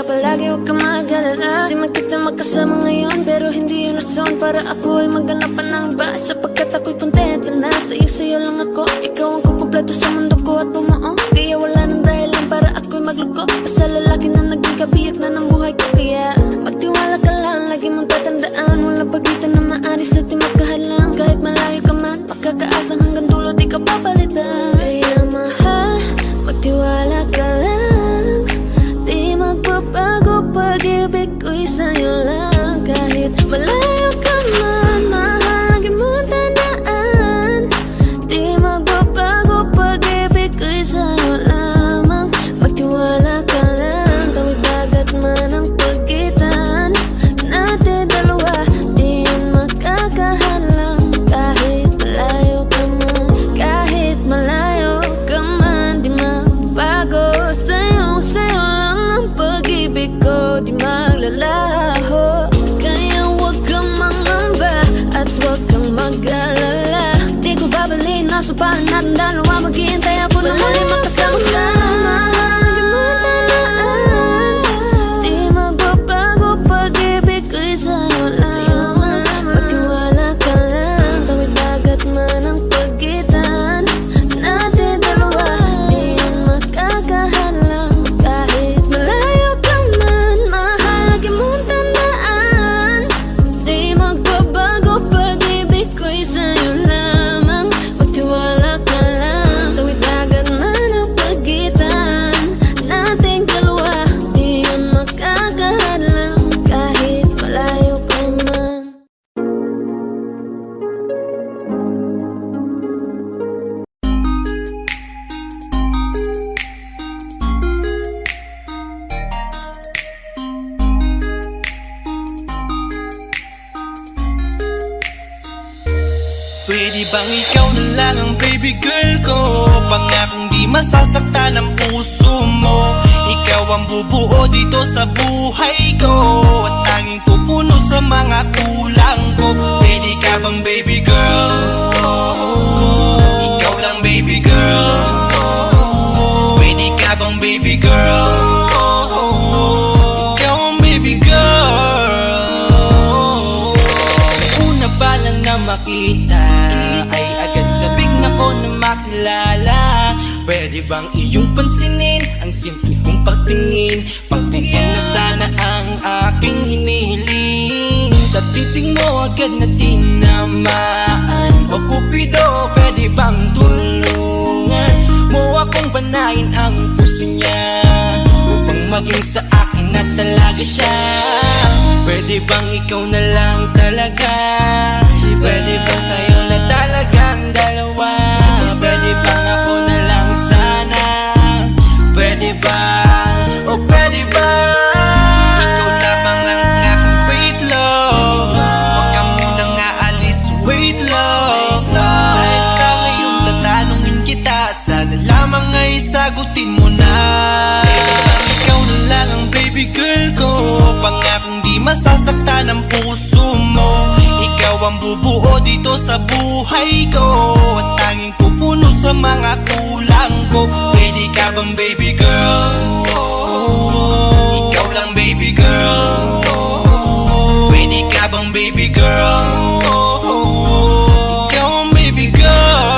palagi, huwag ka mag-alala. Di man kita magkasama ngayon, pero hindi yun rason para ako ay maghanap pa ng iba. Sapagkat ako'y kontento na sa'yo lang ako. Ikaw ang kukumpleto sa mundo ko at bumuo. Kaya wala nang dahilan para ako'y magluko. Basta lalaki na naging kabiyak na ng buhay ko. Kaya magtiwala ka lang, lagi mong tatandaan, walang pagitan na maaris at di magkahalang. Kahit malayo ka man, makakaasang hanggang dulo di ka papalitan. Kaya mahal, magtiwala ka lang, di magbabago pag-ibig ko'y sa'yo lang. Kahit malayo ka man, mahal, lagi mong tandaan, di magbabago pag-ibig ko'y sa'yo lamang. Magtiwala ka lang, tawid dagat man ang pagitan natin dalawa, di yun makakahalang. Kahit malayo ka man, kahit malayo ka man, di magbago sa'yo lang ang pag-ibig ko, di maglalaho. Kaya huwag kang mangamba at huwag kang mag-alala. Di ko babalik na supahan natin dalawa, maghihintay ako na muli makasama ka. Lagi mo tandaan, di magbabago pag-ibig ko'y sa'yo lang. Magtiwala ka lang, tawid dagat man ang pagitan natin dalawa, di yun makakahalang. Kahit malayo ka man, mahal, lagi mong tandaan, di magbabago pag-ibig ko'y sa'yo lamang. Magtiwala ka lang, tawid dagat man ang pagitan nating dalawa, di yun makakahalang. Kahit malayo ka man. Pwede bang ikaw na lang ang baby girl ko? Pangakong di masasaktan ang puso mo. Ikaw ang bubuo dito sa buhay ko, at tanging pupuno sa mga kulang ko. Pwede ka bang baby girl? Ikaw lang baby girl. Pwede ka bang baby girl? Ikaw ang baby girl. Una pa lang na makita ay agad sabik na ko na makilala. Pwede bang iyong pansinin ang simple kong pagtingin? Pagbigyan na sana ang aking hinihiling. Sa titing mo agad na tinamaan. O Cupido, pwede bang tulungan mo akong banayin ang puso niya, upang maging sa akin na talaga siya? Pwede bang ikaw na lang talaga? Pwede bang tayo na talagang dalawa? Pwede bang ako na lang sana? Pwede ba? O pwede ba? Ikaw lamang ang aking wait love. Huwag ka munang aalis, wait love. Dahil sa ngayon tatanungin kita, at sana lamang ay sagutin mo na. Pwede bang ikaw na lang ang baby girl ko? Pangakong di masasaktan ang puso mo. Ikaw ang bubuo dito sa buhay ko, at tanging pupuno sa mga kulang ko. Pwede ka bang baby girl? Ikaw lang baby girl. Pwede ka bang baby girl? Ikaw ang baby girl.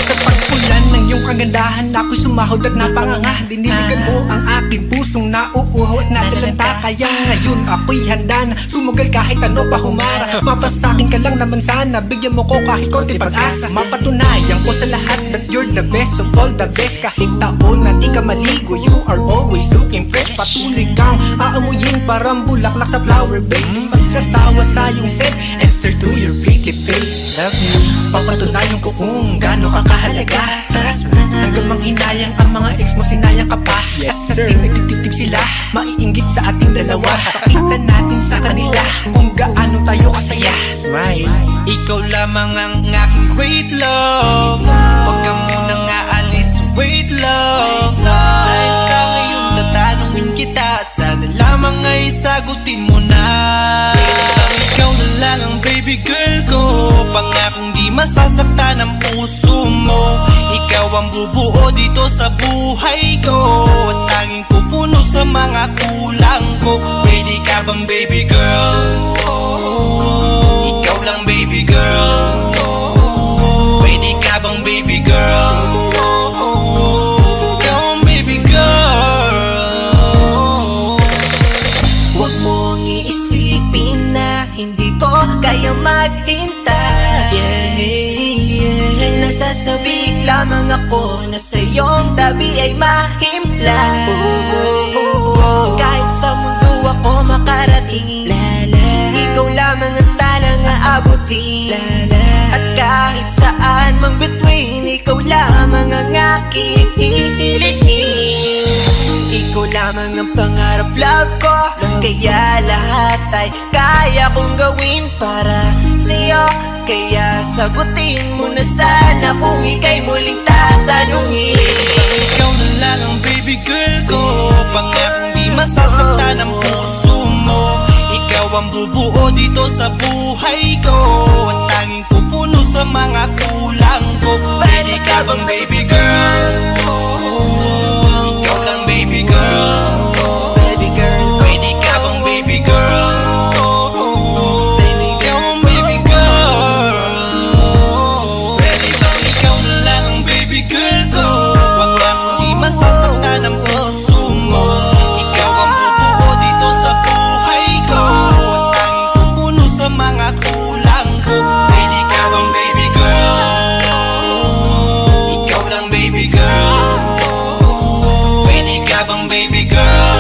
Sa pagpulan ng iyong kagandahan, ako'y sumahod at napanganga. Diniligan mo ang aking pusong nauuhaw at natalanta. Kaya ngayon ako'y handa na sumugal kahit ano pa humara. Mapasakin ka lang naman sana, bigyan mo ko kahit konti pag-asa. Mapatunayan ko sa lahat that you're the best of all the best. Kahit taon na di ka maligo, you are always looking fresh. Patuloy kang aamuyin parang bulaklak sa flower base. Di magsasawa sa iyong scent and stir to your pretty face. Love you, papatunayan ko kung gaano ka kahalaga. Trust me, hanggang manghinayang ang mga ex mo, sinayang ka pa. Yes, at sir. sa nagtitig sila, maiinggit sa ating dalawa. Pakita natin sa kanila kung gaano tayo kasaya. Smile. Ikaw lamang ang aking great love. Huwag ka munang aalis, wait love. Dahil sa ngayon tatanungin kita, at sana lamang ay sagutin mo na. Ikaw na lang ang baby girl ko. Pangakong di masasaktan ang puso mo. Ikaw ang bubuo dito sa buhay ko, at tanging pupuno sa mga kulang ko. Pwede ka bang baby girl? Ikaw lang baby girl. Pwede ka bang baby girl? Ikaw ang baby girl. Huwag mong iisipin na hindi ko kaya maghintay. Nasasabik lamang ako na sa iyong tabi ay mahimpla. Kahit sa mundo ako makarating, ikaw lamang ang talang aabutin. At kahit saan mang between, ikaw lamang ang aking hihilihin. Ikaw lamang ang pangarap, love ko. Kaya lahat ay kaya kong gawin para sa'yo. Kaya sagutin mo na sana kung ika'y muling tatanungin. Ikaw na lang ang baby girl ko, pangakong di masasaktan ang puso mo. Ikaw ang bubuo dito sa buhay ko, at tanging pupuno sa mga kulang ko. Pwede ka bang baby girl? Ikaw lang baby girl. Baby girl, Pwede ka bang baby girl? baby Ikaw girl, ang baby girl. Pwede bang ikaw na lang ang baby girl ko, pangakong di masasaktan ang puso mo. Ikaw ang bubuo dito sa buhay ko, at tanging pupuno sa mga kulang ko. Pwede ka bang baby girl? Ikaw lang baby girl. Pwede ka bang baby girl?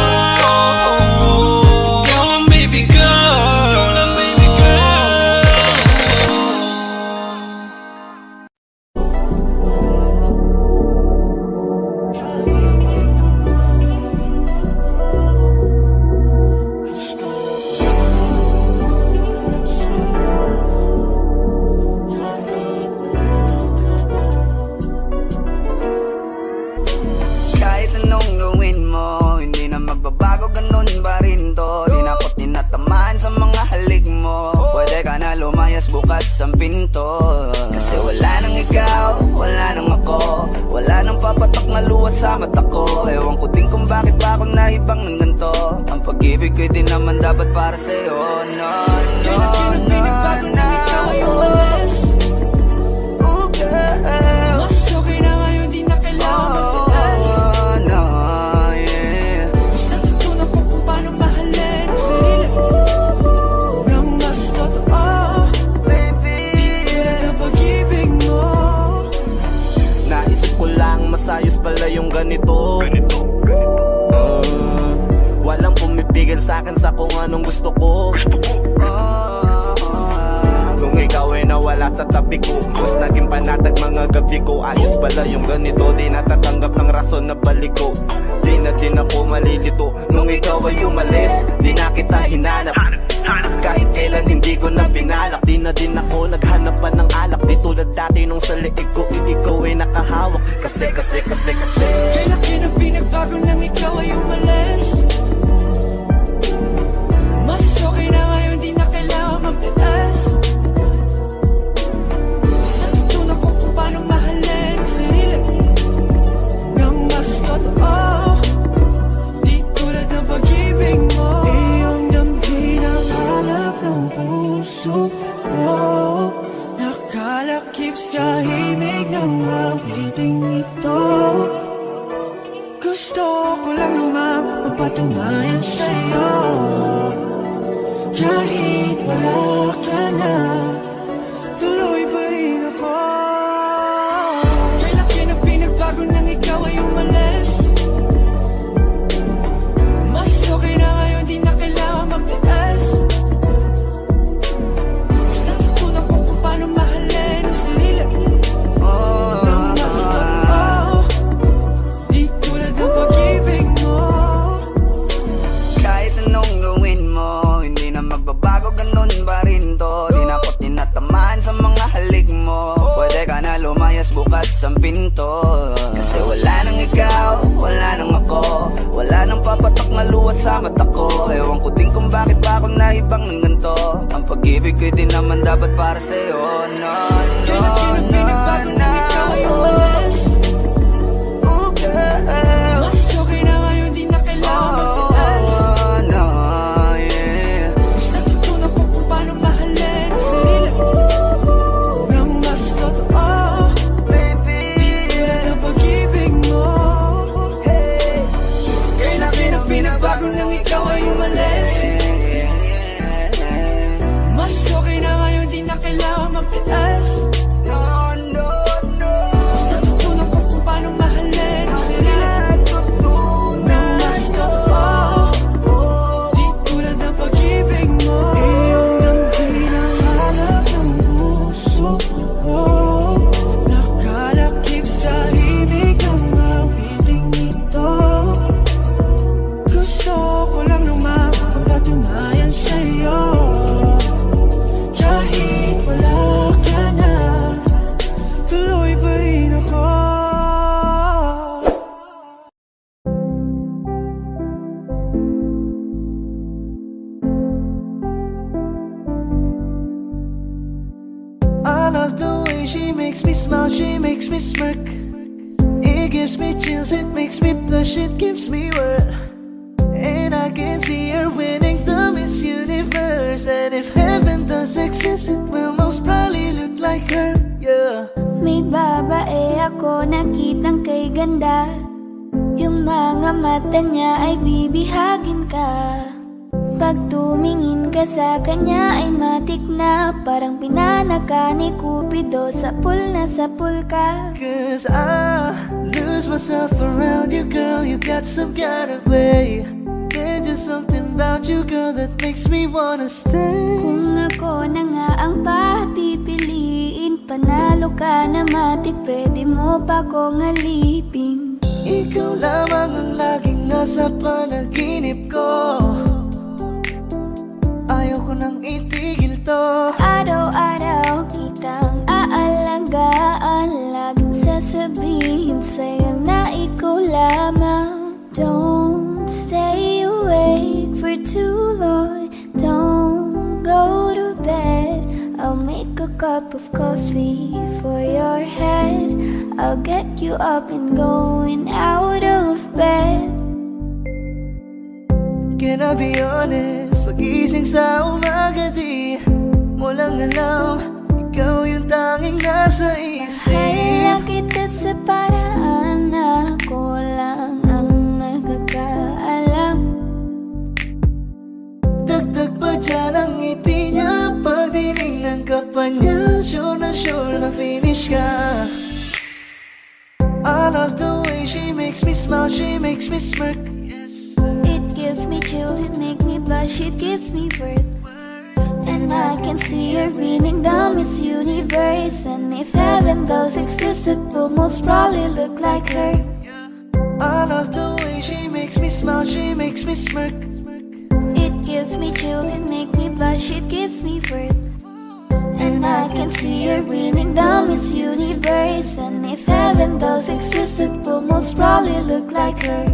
Ikaw ang baby girl. Ikaw lang baby girl. Kahit anong gawin mo, hindi na magbabago, ganun pa rin to. Di na ako tinatamaan sa mga halik mo. Pwede ka na lumayas, bukas ang pinto. Kasi wala nang ikaw, wala nang ako. Wala nang papatok na luha sa mata ko. Ewan ko din kung bakit ba ako naibang ng ganito. Ang pag-ibig ko'y di naman dapat para sa'yo. No, no, no, no. Oh, girl. Mas okay na ngayon, di na kailangan magtaas. Oh, no, yeah. Mas natutunan ko kung paano mahalin ang sarili nang mas totoo. Baby, Tulad ng pag-ibig mo. naisip ko lang masayos pala yung ganito. Walang pumipigil sa'kin sa kung anong gusto ko. Kung ikaw ay nawala sa tabi ko, mas naging panatag mga gabi ko. Ayos pala yung ganito, di natatanggap ng rason na balik ko. Di na din ako malilito nung ikaw ay umalis. Di na kita hinanap, kahit kailan hindi ko na binalak. Di na din ako naghanap pa ng alak. Di tulad dati nung sa liig ko, ikaw ay nakahawak. Kasi Kay laki ng pinagbago nang ikaw ay umalis. Mas okay na ngayon, di na kailangan magtaas. Mas natutunan ko kung paano mahalin ang sarili nang mas totoo. Di tulad ng pag-ibig mo. Iyong damhin ang hanap ng puso mo. Nakalakip sa himig ng awiting ito. Gusto ko lang naman mapatunayan sa'yo. Kahit wala ka na, tuloy pa rin ako. Kay laki ng pinagbago nang ikaw ay umalis. Mas okay na ngayon, di na kailangan magtaas. Mas natutunan ko kung paano mahalin ang sarili nang mas totoo. Di tulad ng pag-ibig mo. kahit anong gawin mo, hindi na magbabago, ganun pa rin to. Di na ako tinatamaan sa mga halik mo. Pwede ka na lumayas, bukas ang pinto. Kasi wala nang ikaw, wala nang ako. Wala nang papatok na luha sa mata ko. Ewan ko din kung bakit ba ako naibang ng ganito. Ang pag-ibig ko'y di naman dapat para sa'yo. No, no, Kay laki ng pinagbago nang ikaw ay umalis. Oh, girl. Mas okay na ngayon, di na kailangan smile, she makes me smirk. It gives me chills, it makes me blush, it gives me world. And I can see her winning the Miss Universe. And if heaven does exist, it will most probably look like her, yeah. May babae ako nakitang kay ganda. Yung mga mata niya ay bibihagin ka. Pag tumingin ka sa kanya ay matik na. Parang pinanaka ni Cupido, sapul na sapul ka. Cause I lose myself around you, girl. You got some kind of way. There's just something about you, girl, that makes me wanna stay. Kung ako na nga ang papipiliin, panalo ka na matik, pwede mo pa kong alipin. Ikaw lamang ang laging nasa panaginip ko. Ayaw ko nang itigil to. Araw-araw kitang aalagaan, laging sasabihin sa'yo na ikaw lamang. Don't stay awake for too long, don't go to bed. I'll make a cup of coffee for your head. I'll get you up and going out of bed. Can I be honest? Pag-ising sa umaga di mo lang alam, ikaw yung tanging nasa isip. Mahal kita sa paraan na ako lang ang nagkakaalam. Dagdag pa dyan ang ngiti niya, pag tinignan ka pa niya, sure na finish ka. I love the way she makes me smile, she makes me smirk. Yes. It gives me chills, it makes me blush, it gives me worth. And I can see her winning the Miss Universe. And if heaven does exist, it will most probably look like her. I love the way she makes me smile, she makes me smirk. It gives me chills, it makes me blush, it gives me worth. And I can see her winning the Miss Universe. And if heaven does exist, it will most probably look like her.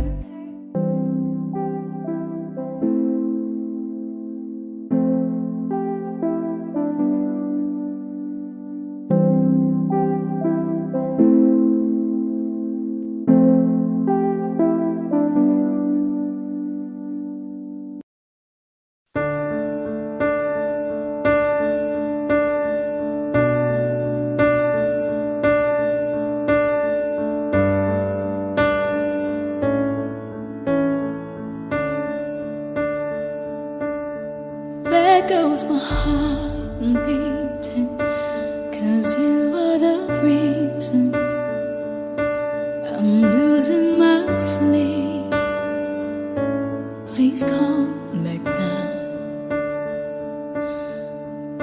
There goes my heart beating, 'cause you are the reason I'm losing my sleep. Please come back now.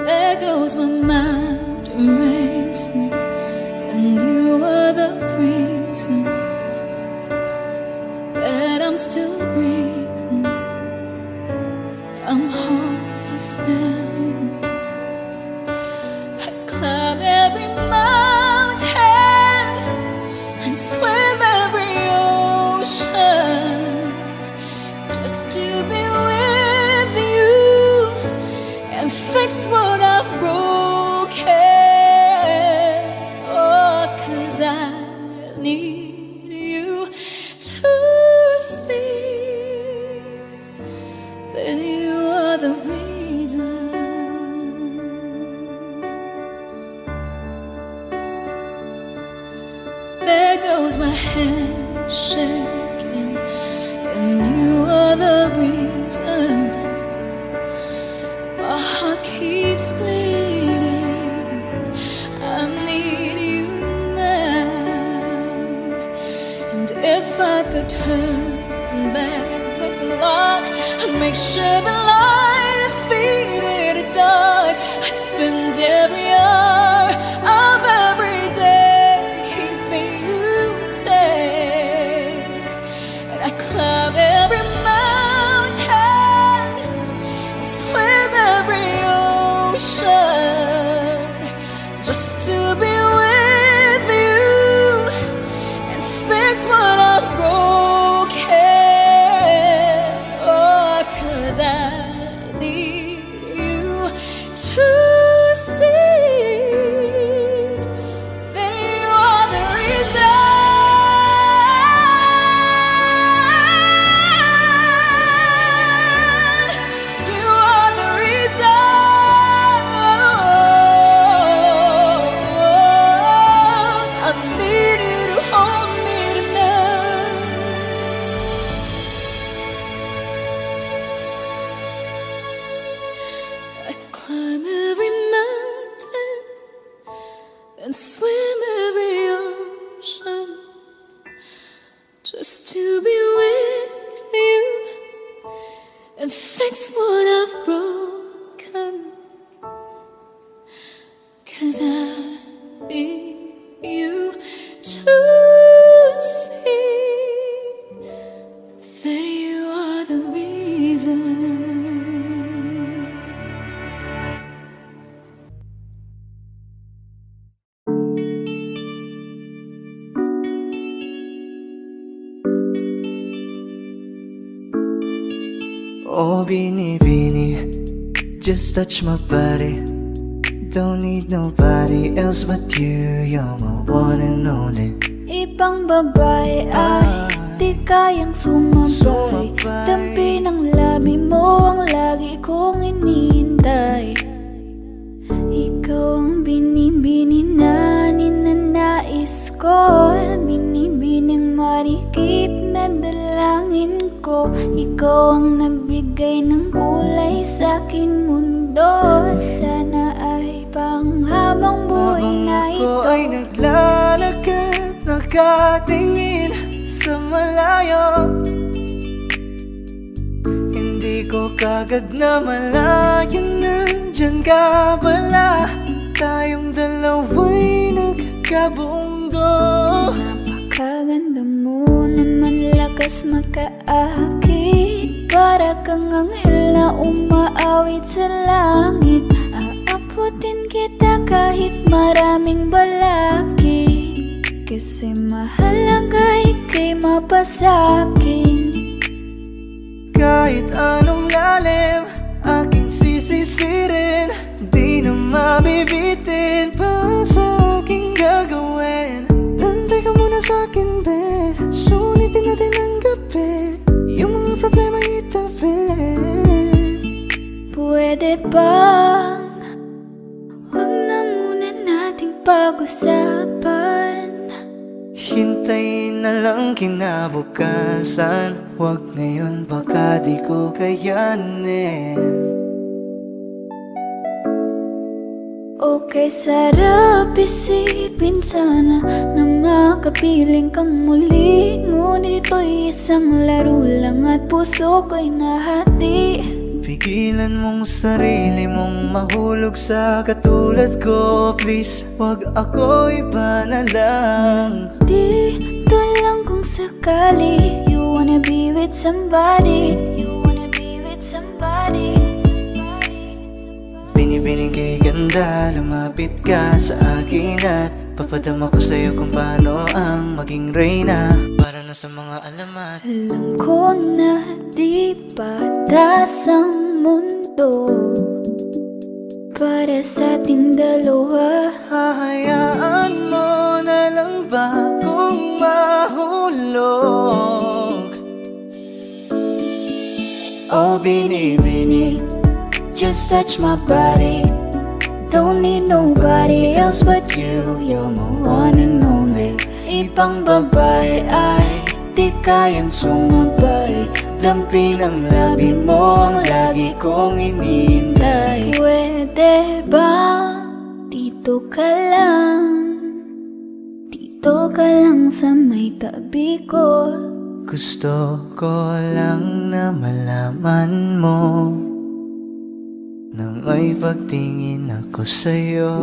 There goes my mind racing, and you are the reason that I'm still breathing. I'm hopeless now. I climb every mountain and swim every ocean just to be with you and fix what I've broken. Oh, 'cause I need you to see that you are the reason. There goes my head shaking, and you are the reason. My heart keeps bleeding. I need you now. And if I could turn back the clock, I'd make sure the light defeated the dark. I'd spend every hour of every day keeping you safe. And I climb every mountain and swim every ocean just to be with you and fix what I've broken. Oh, 'cause I and swim every ocean just to be with you and fix what I've broken. 'Cause I need you to see that you are the reason. Oh, Bini, just touch my body. Don't need nobody else but you. You're my one and only. Ibang babae ay di kayang sumabay. Dampi ng labi mo ang lagi kong inihintay. Ikaw ang binibini na ninanais ko, binibining marikit na dalangin ko. Ikaw ang nagbigay ng kulay sa aking mundo. Sana ay panghabang buhay na Habang ako ito. ay naglalakad, nakatingin sa malayo, hindi ko kagad na malayang nandyan ka pala. Tayong dalawa'y nagkabundo. Napakaganda mo naman, lakas makaakit. Para kang anghel na umaawit sa langit. Aabutin kita kahit maraming balakid. Kasi mahalaga ika'y mapasakin. Kahit anong lalim, aking sisisirin. Di na mabibitin pa sa aking gagawin. Nantay ka muna sa'kin, be. Sulitin natin ang gabi. Yung mga problema itabi. Pwede bang huwag na muna nating pag-usapan? Hintayin na lang kinabukasan. Huwag ngayon, baka di ko kayanin. Okay, sarap isipin sana na makapiling kang muli. Ngunit ito'y isang laro lang at puso ko'y nahati. Pigilan mong sarili mong mahulog sa katulad ko. Please, wag ako iba na lang. Dito lang kung sakali you wanna be with somebody. You wanna be with somebody. Binibining kay ganda, lumapit ka sa akin at papadama ko sa'yo kung paano ang maging reyna. Para na sa mga alamat. Alam ko na di patas ang mundo para sa ating dalawa. Hahayaan mo na lang ba kung mahulog? Oh, Bini, just touch my body. Don't need nobody else but you. You're my one and only. Ibang babae ay di kayang sumabay. Dampi ng labi mo ang lagi kong inihintay. Pwede ba dito ka lang? Dito ka lang sa may tabi ko. Gusto ko lang na malaman mo na may pagtingin ako sa'yo.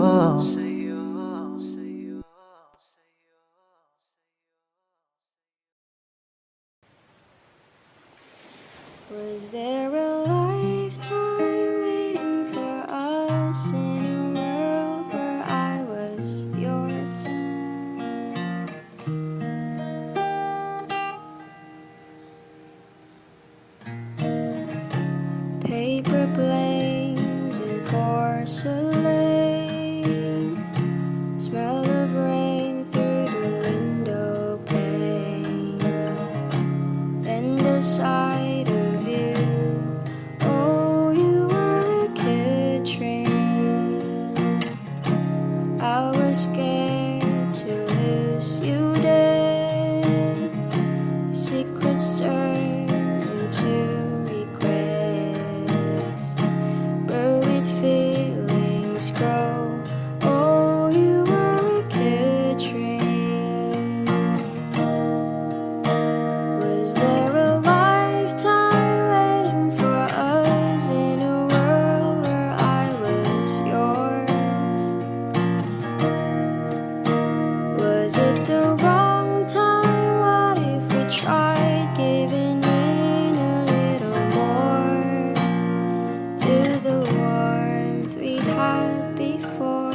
Was there a lifetime waiting for us in a world where I was yours? Paper planes and porcelain, smell of rain through the window pane, and the sight of you. Oh, you were a kid train. I was scared to lose you dead. Secrets turn into regrets, buried feelings had before.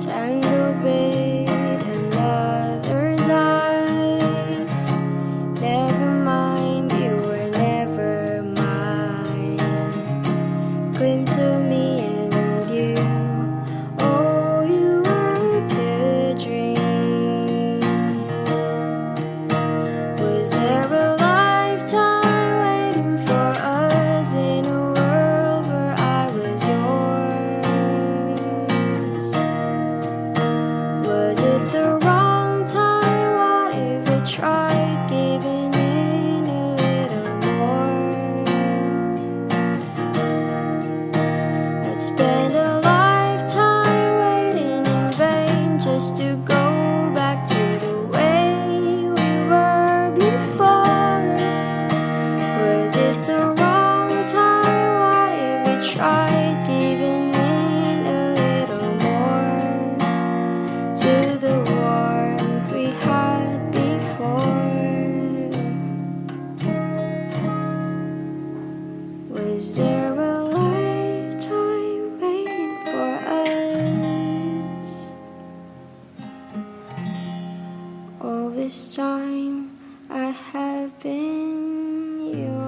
Tangled with another's eyes. Never mind, you were never mine. Glimpse of me and you. Oh, you were a good dream. Was there a lifetime waiting for us in a world where I was yours? Was it the wrong time? What if we tried giving in a little more? I'd spend a lifetime waiting in vain just to go back to the way we were before. Was it the wrong time? What if we tried giving in a little more to the warmth we had before? Was there a lifetime waiting for us? All this time I have been yours.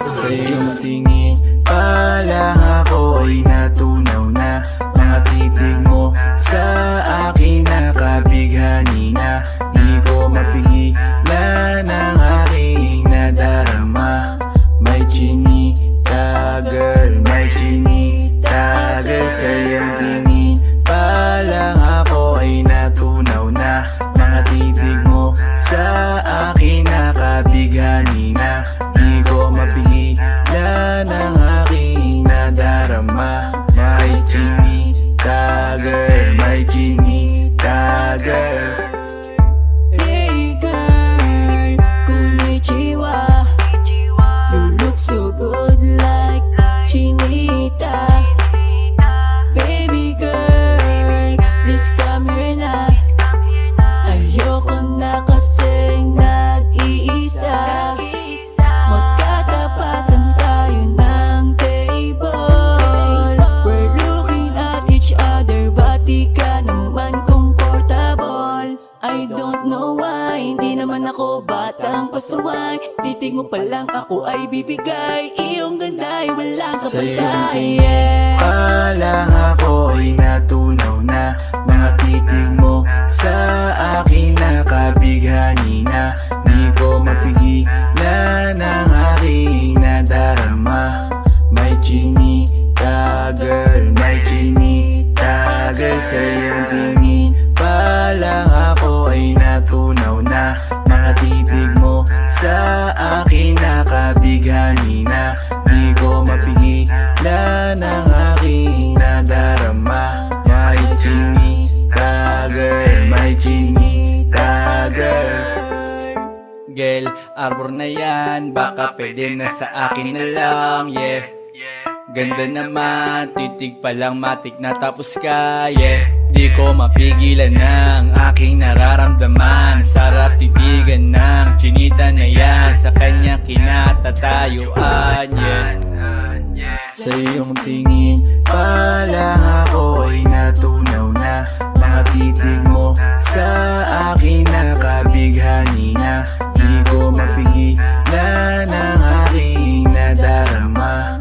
Sa iyong tingin pa lang ako ay natunaw na. Mga titig mo sa akin nakabighani na. Di ko mapigilan ang aking nadarama. May chinita girl, may chinita girl. Sa iyong tingin pa lang ako ay natunaw na. Mga titig mo sa akin nakabighani na. Di ko mapigilan ang aking nadarama. May chinita girl, may chinita girl. Hey girl, konnichiwa. You look so good like Chinita. Baby girl, please come here na. Ayoko na kasing nag-iisa. Magkatapatan tayo ng table. We're looking at each other, but di ka naman comfortable. I don't know why, hindi naman ako batang pasuway. Titig mo pa lang ako ay bibigay. Iyong ganda ay walang Sa iyong kapatay. tingin pa lang ako ay natunaw na. Mga titig mo sa akin nakabighani na. Di ko mapigilan ang aking nadarama. May chinita girl, may chinita girl. Sa iyong tingin pa lang ako ay natunaw na. Mga titig mo sa akin nakabighani na. Di ko mapigilan ang aking nadarama. May chinita girl, may chinita girl. Girl, arbor na yan, baka pwede na sa akin na lang, yeah. Ganda naman, titig pa lang matik na tapos ka, yeah. Di ko mapigilan ng aking nararamdaman. Sarap titigan ng chinita na yan. Sa kanya kinatatayuan, yeah. Sa iyong tingin pa lang ako ay natunaw na. Mga titig mo sa akin nakabighani na. Di ko mapigilan ang aking nadarama.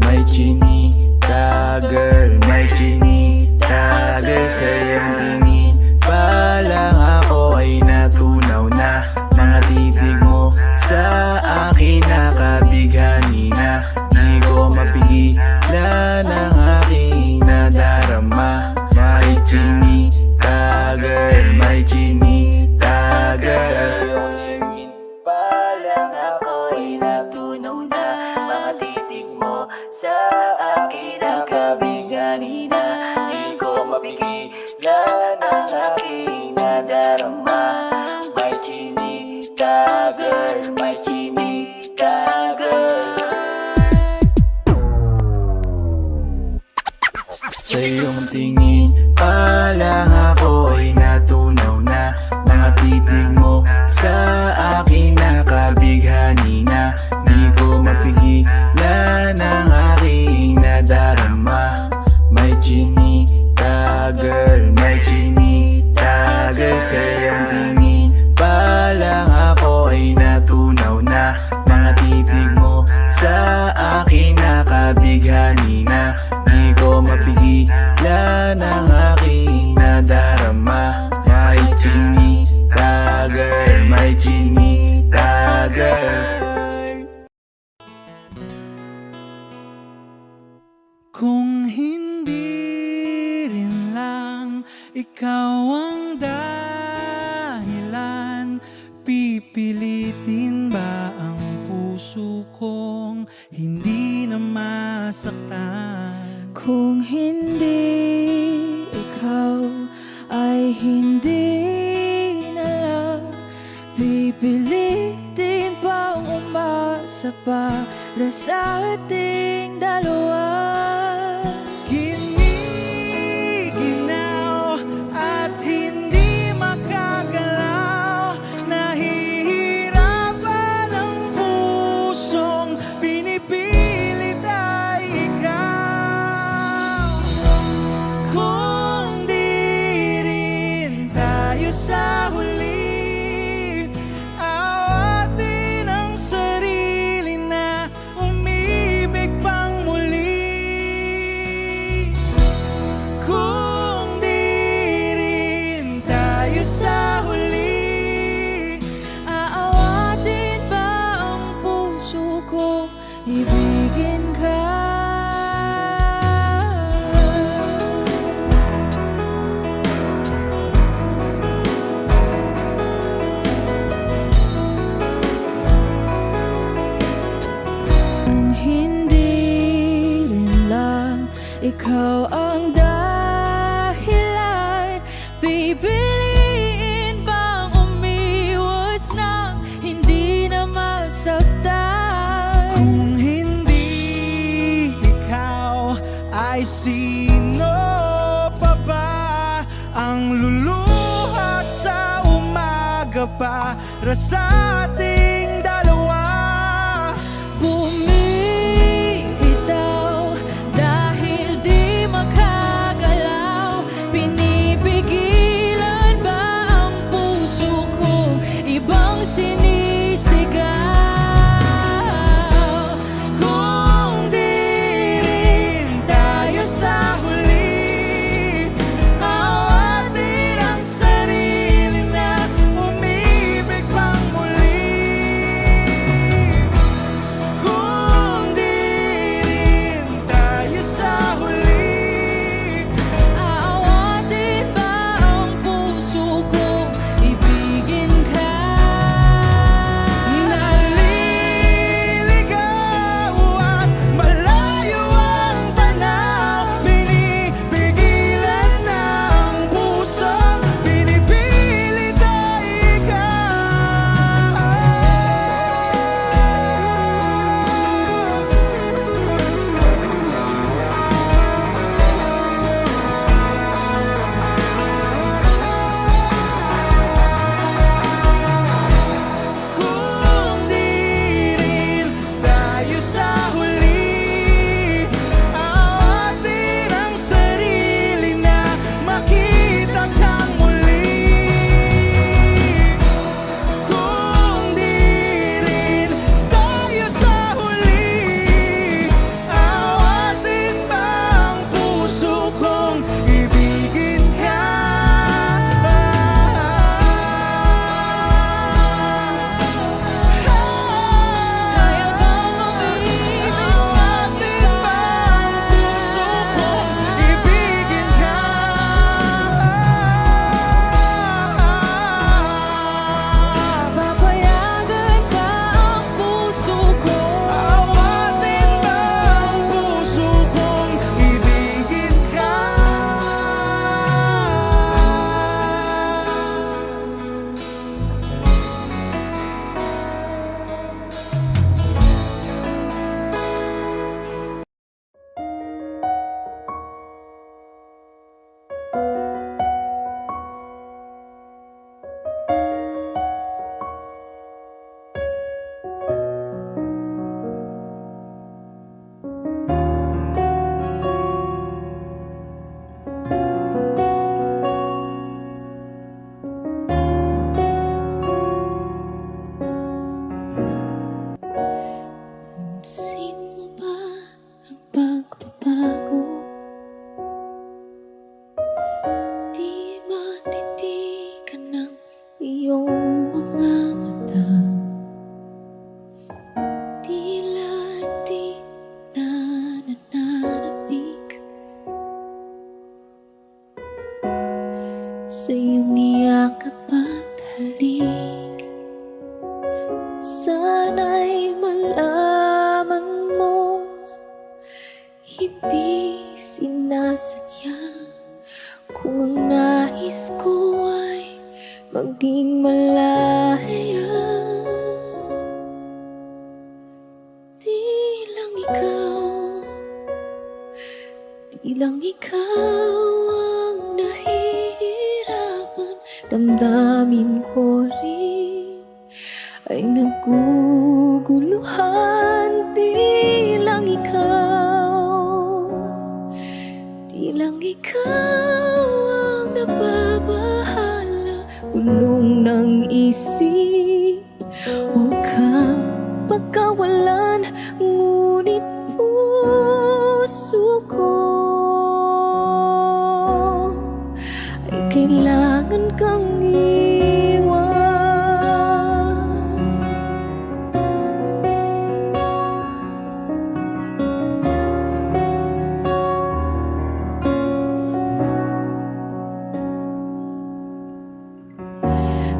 May chinita girl, may chinita girl. Sa iyong tingin pa lang ako ay natunaw na. Mga titig mo sa akin nakabighani na. Di ko mapigilan ang aking nadarama. May chinita girl, may chinita girl. Pa lang ako ay natunaw na. Mga titig mo sa akin nakabighani na. Di ko mapigilan ang aking nadarama. May chinita girl, may chinita girl. Sa iyong tingin pa lang ako ay natunaw na. Mga titig mo sa akin nakabighani na. Di ko mapigilan ang aking nadarama. May chinita girl, may chinita girl. Sa iyong tingin pa lang ako ay natunaw na. Mga titig mo sa akin nakabighani na. Di ko mapigilan ang aking nadarama. May chinita girl, may chinita girl. Kung hindi rin lang ikaw ang dahilan, pipilitin ba ang puso kong hindi na masaktan? Kung hindi ikaw ay hindi na lang, pipilitin pang umasa para sa ating dalawa. Giniginaw at hindi makagalaw, nahihirapan ang pusong pinipilit ay ikaw. Kung di rin tayo sa huli, awatin ang sarili na umibig pang muli. Kung di rin tayo sa huli, Aawatin ba ang puso ko, ibigin ka? Kung hindi rin lang ikaw ang dahilan, pipiliin bang umiwas nang hindi na masaktan? kung hindi ikaw ay sino pa ba ang luluha sa umaga para sa ating dalawa? Bumibitaw dahil di makagalaw, pinipigilan ba ang puso ko, ibang sinisigaw? Kung di rin tayo sa huli, awatin ang sarili na umibig pang muli. aking malaya. Di lang ikaw ang nahihirapan. Damdamin ko rin ay naguguluhan. Di lang ikaw ang nababahala. Bulong ng isip, huwag kang pagkawalan. Ngunit puso ko ay kailangan kang iwan.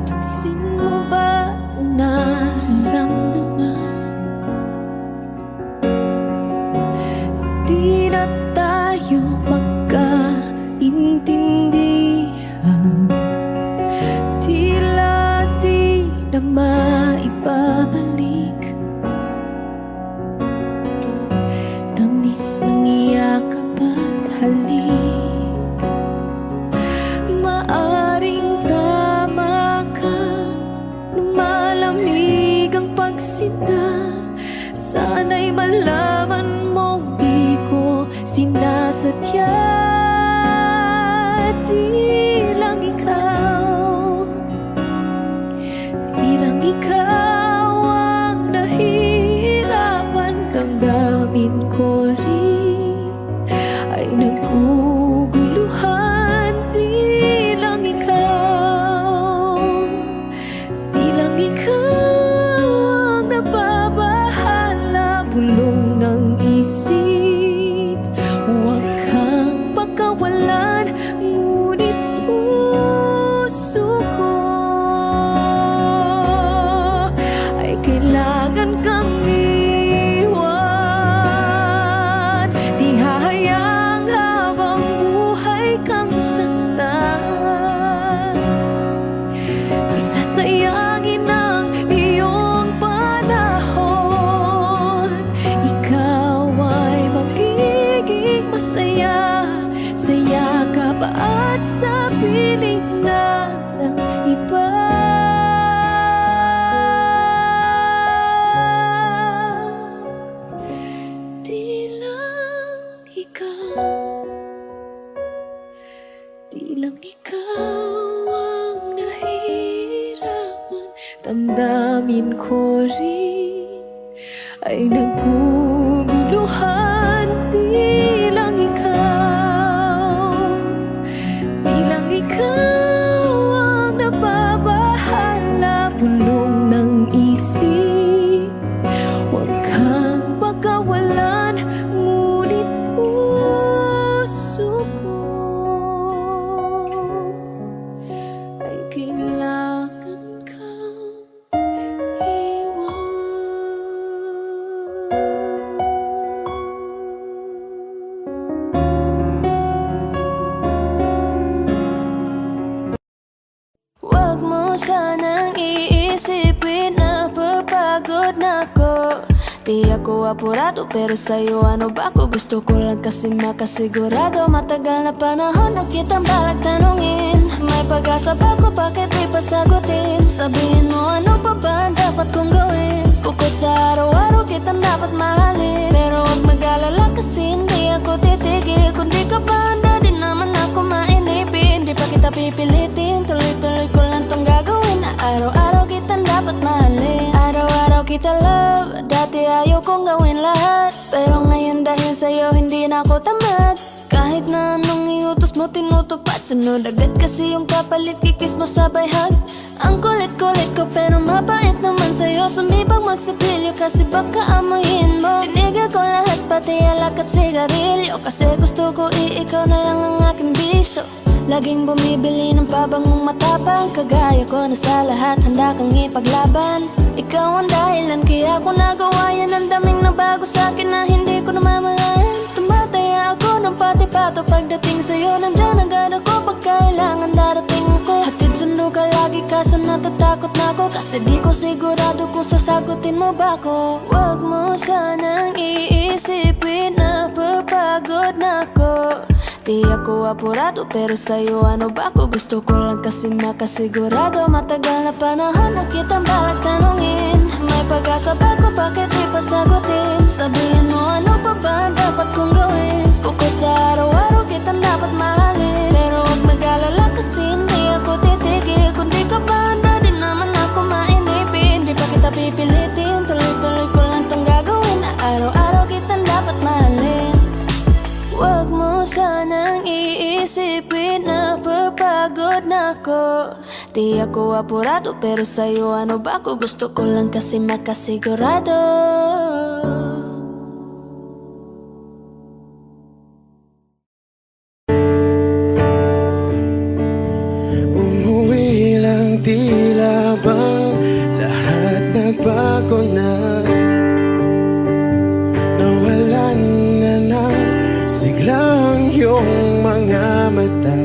Pansin mo ba ito nararamdaman? Hindi na tayo magkaintindihan. Tila di na maibabalik. Tamis ng iyakap at halik. Maaring tama ka, lumalamig ang pagsinta. Sana'y malaman mong di ko sinasadya. Di lang ikaw ang nahihirapan. Damdamin ko rin ay naguguluhan. Di lang ikaw ang nababahala. Bulong ng isip, huwag kang pagkawalan. Ngunit puso ko ay kailangan kang iwan. Di hahayang habang buhay kang saktan. Di sasayangin ang iyong panahon. Ikaw ay magiging masaya sa yakap at sa piling na ng iba. Di lang ikaw ang nahihirapan. Damdamin ko rin ay naguguluhan. Di lang ikaw ang nababahala. Bulong ng isip, huwag kang pagkawalan. Ngunit puso ko ay kailangan kang iwan. Huwag mo sanang iisipin na papagod na ako. Di ako apurado pero sa'yo ano ba ako? Gusto ko lang kasi makasigurado. Matagal na panahon na kitang balak tanungin. May pag-asa ba ko? Bakit di pa sagutin? Sabihin mo ano pa ba ang dapat kong gawin? Bukod sa araw-araw kitang dapat mahalin. Pero huwag mag-alala kasi hindi ako titigil. Kung di ka pa handa di naman ako mainipin. Di pa kita pipilitin, tuloy-tuloy ko lang tong gagawin. Na araw-araw kitang dapat mahalin. Araw-araw kita love. Dati ayaw kong gawin lahat, pero ngayon dahil sa'yo hindi na ako tamad. Kahit na anong iutos mo tinutupad. Sunod agad kasi yung kapalit, kikis mo sabay hug. Ang kulit-kulit ko pero mabait naman sa'yo. Sumibang magsipilyo kasi baka amoyin mo. Tinigil ko lahat pati alak at sigarilyo, kasi gusto ko ikaw na lang ang aking bisyo. Laging bumibili ng pabangong matapang. Kagaya ko na sa lahat handa kang ipaglaban. Ikaw ang dahilan kaya ko nagawa yan. Ang daming nabago sa'kin na hindi ko namamalayan. Tumataya ako ng pati-pato pagdating sa'yo. Nandyan agad ako pag kailangan darating ako. Hatid sundo ka lagi kaso natakot na ako kasi di ko sigurado kung sasagutin mo ba ko. Huwag mo sanang iisipin na papagod na ako. Di ako apurado pero sa'yo ano ba ako? Gusto ko lang kasi makasigurado. Matagal na panahon na kitang balak tanungin. May pag-asa ba ko? Bakit di pa sagutin? Sabihin mo ano pa ba ang dapat kong gawin? Bukod sa araw-araw kitang dapat mahalin. Pero huwag mag-alala kasi hindi ako titigil. Kung di ka pa handa di naman ako mainipin. Di pa kita pipilitin, tuloy-tuloy ko lang tong gagawin. Na araw-araw kitang dapat mahalin. Huwag mo sanang iisipin na papagod na ako. Di ako apurado pero sa'yo ano ba ako? Gusto ko lang kasi makasigurado. Umuwi lang tila bang lahat nagbago na. Nawalan na ng siglang iyong mga mata.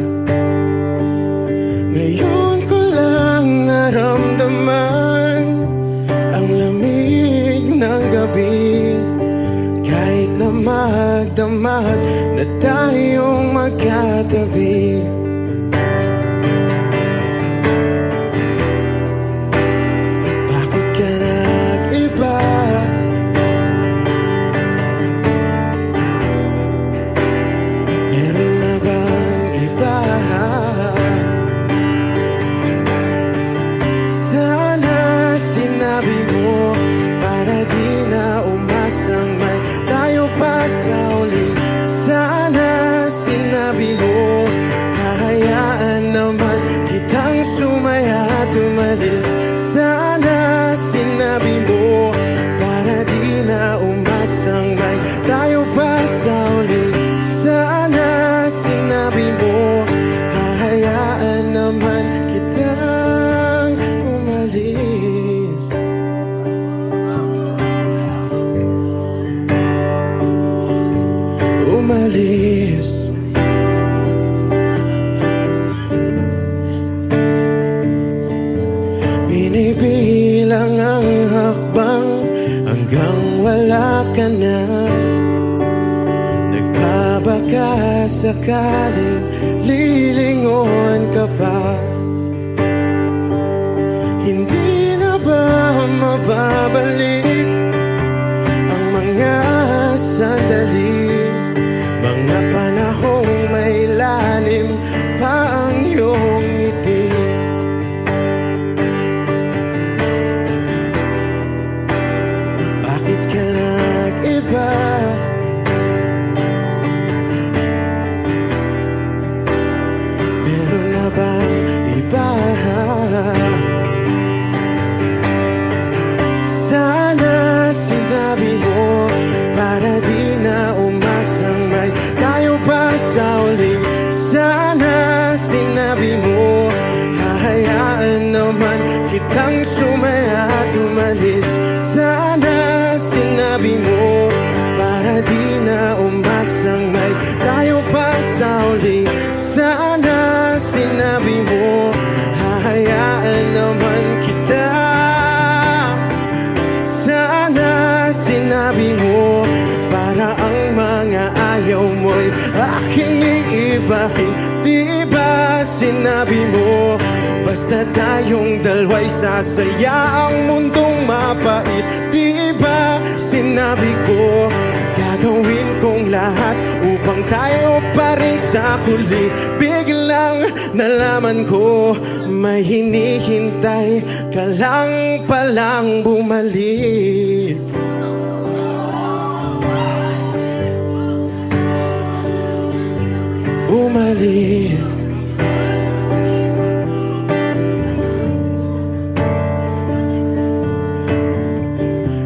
Ngayon ko lang naramdaman ang lamig ng gabi. Kahit na magdamag na tayong magkatabi. Bakit ka nag-iba? Meron na bang iba? Sana sinabi mo para di na umasang may tayo pa sa uli. Sana sinabi mo hahayaan naman kitang sumaya at umalis. Sana sinabi mo para di na umasang may tayo pa sa uli. Sana sinabi mo hahayaan naman kitang umalis. Umalis. Binibilang ang hakbang hanggang wala ka na. Nagbabaka sakaling lilingon ka pa. Hindi na ba mababalik ang mga sandali, mga panahong may lalim pa ang iyong ngiti? Bakit ka nag-iba? Meron na bang iba? Sana sinabi mo para di na umasang may tayo pa sa uli. Sana sinabi mo hahayaan naman kitang sumaya at umalis. Sana sinabi mo para di na umasang may tayo pa sa uli. Sana sinabi mo hahayaan naman kita. Sana sinabi mo para ang mga ayaw mo'y aking iibahin. Di ba sinabi mo basta tayong dalawa'y sasaya ang mundong mapait? Di ba sinabi ko gagawin kong lahat upang tayo pa rin sa huli? Biglang nalaman ko may hinihintay ka lang palang bumalik. Bumalik.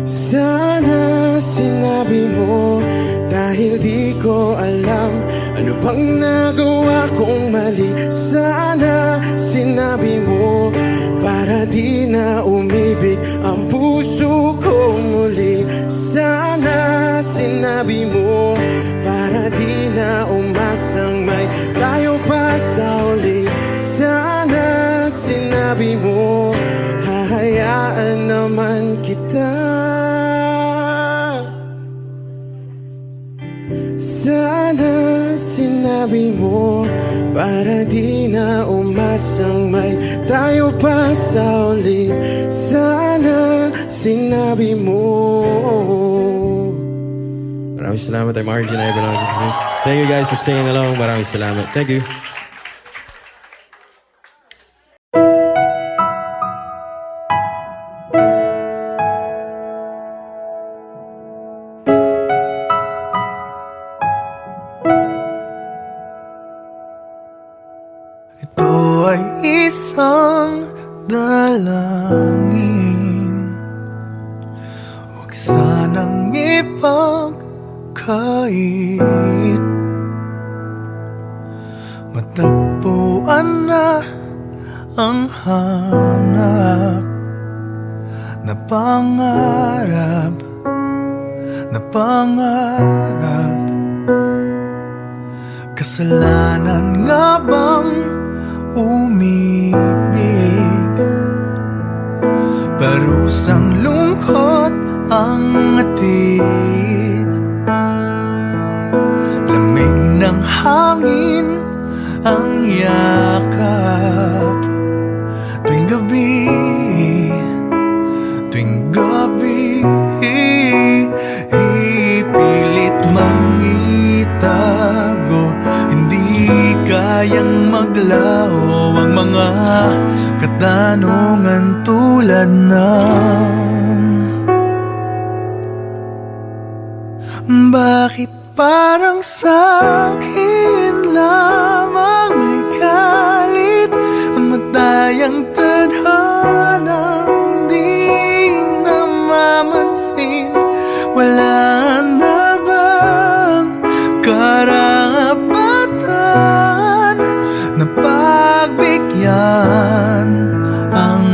Sana sinabi mo dahil di ko alam ano bang nagawa kong mali. Sana sinabi mo para di na umibig ang puso ko muli. Sana sinabi mo para di na umasang may tayo pa sa uli. Sana sinabi mo kita. Sana sinabi mo para di na umasang may tayo pa sa uli. Sana sinabi mo. Maraming salamat. I'm Arjun Ivan. Thank you guys for singing along. Maraming salamat. Thank you. Ito ay isang dalangin, huwag sanang ipagkait. Matagpuan na ang hanap na pangarap, na pangarap. Kasalanan nga bang umibig? Parusang lungkot ang atid, lamig ng hangin ang yakap. Tuwing gabi, tuwing gabi, ipilit mang itago, hindi kayang maglaho ang mga katanungan tulad ng bakit parang sa'kin lamang may galit ang matayang tadhanang di namamansin? Wala na bang karapatan na pagbigyan ang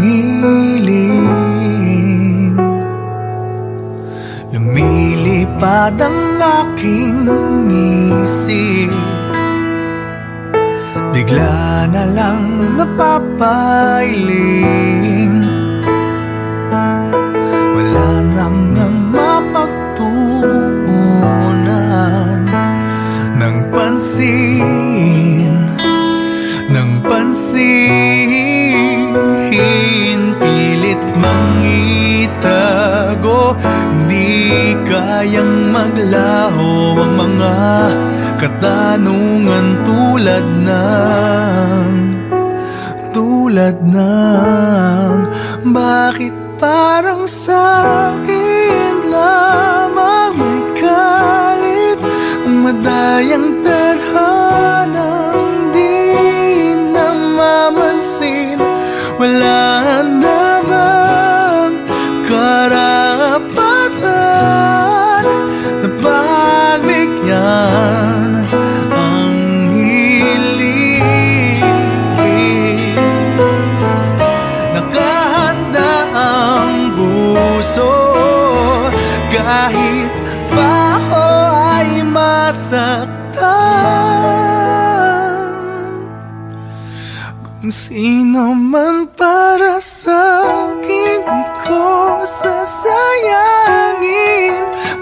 hiling? Lumilipad ang aking isip, bigla na lang napapailing. Wala nang mapagtuunan ng pansin, ng pansin. Pilit mang itago, hindi kayang maglaho ang mga katanungan tulad ng bakit parang sa'kin lamang may galit ang madayang tadhanang di namamansin? Wala na bang karapatan na pagbigyan ang hiling? Nakahanda ang puso kahit pa ako ay masaktan. Kung sino man para sa'kin, di ko sasayangin.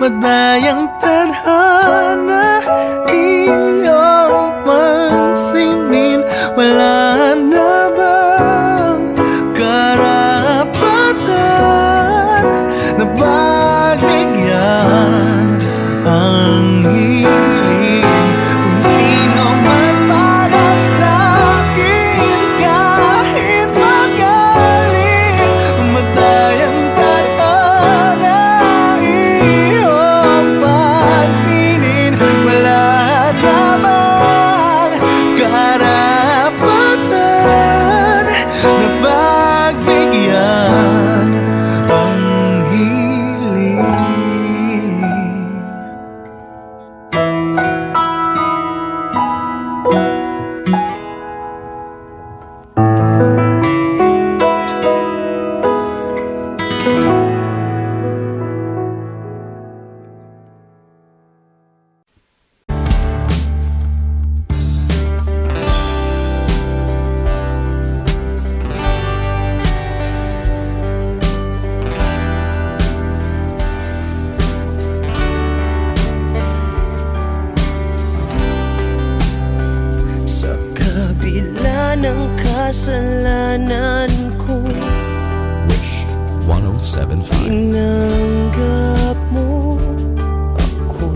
Madayang tadhana iyong pansinin. Wala na bang karapatan na pagbigyan ang hiling? Kung sino man para sa'kin, kahit magalit, madayang tadhana iyong pansinin. Wala kasalanan ko. Wish 1075. Tinanggap mo ako.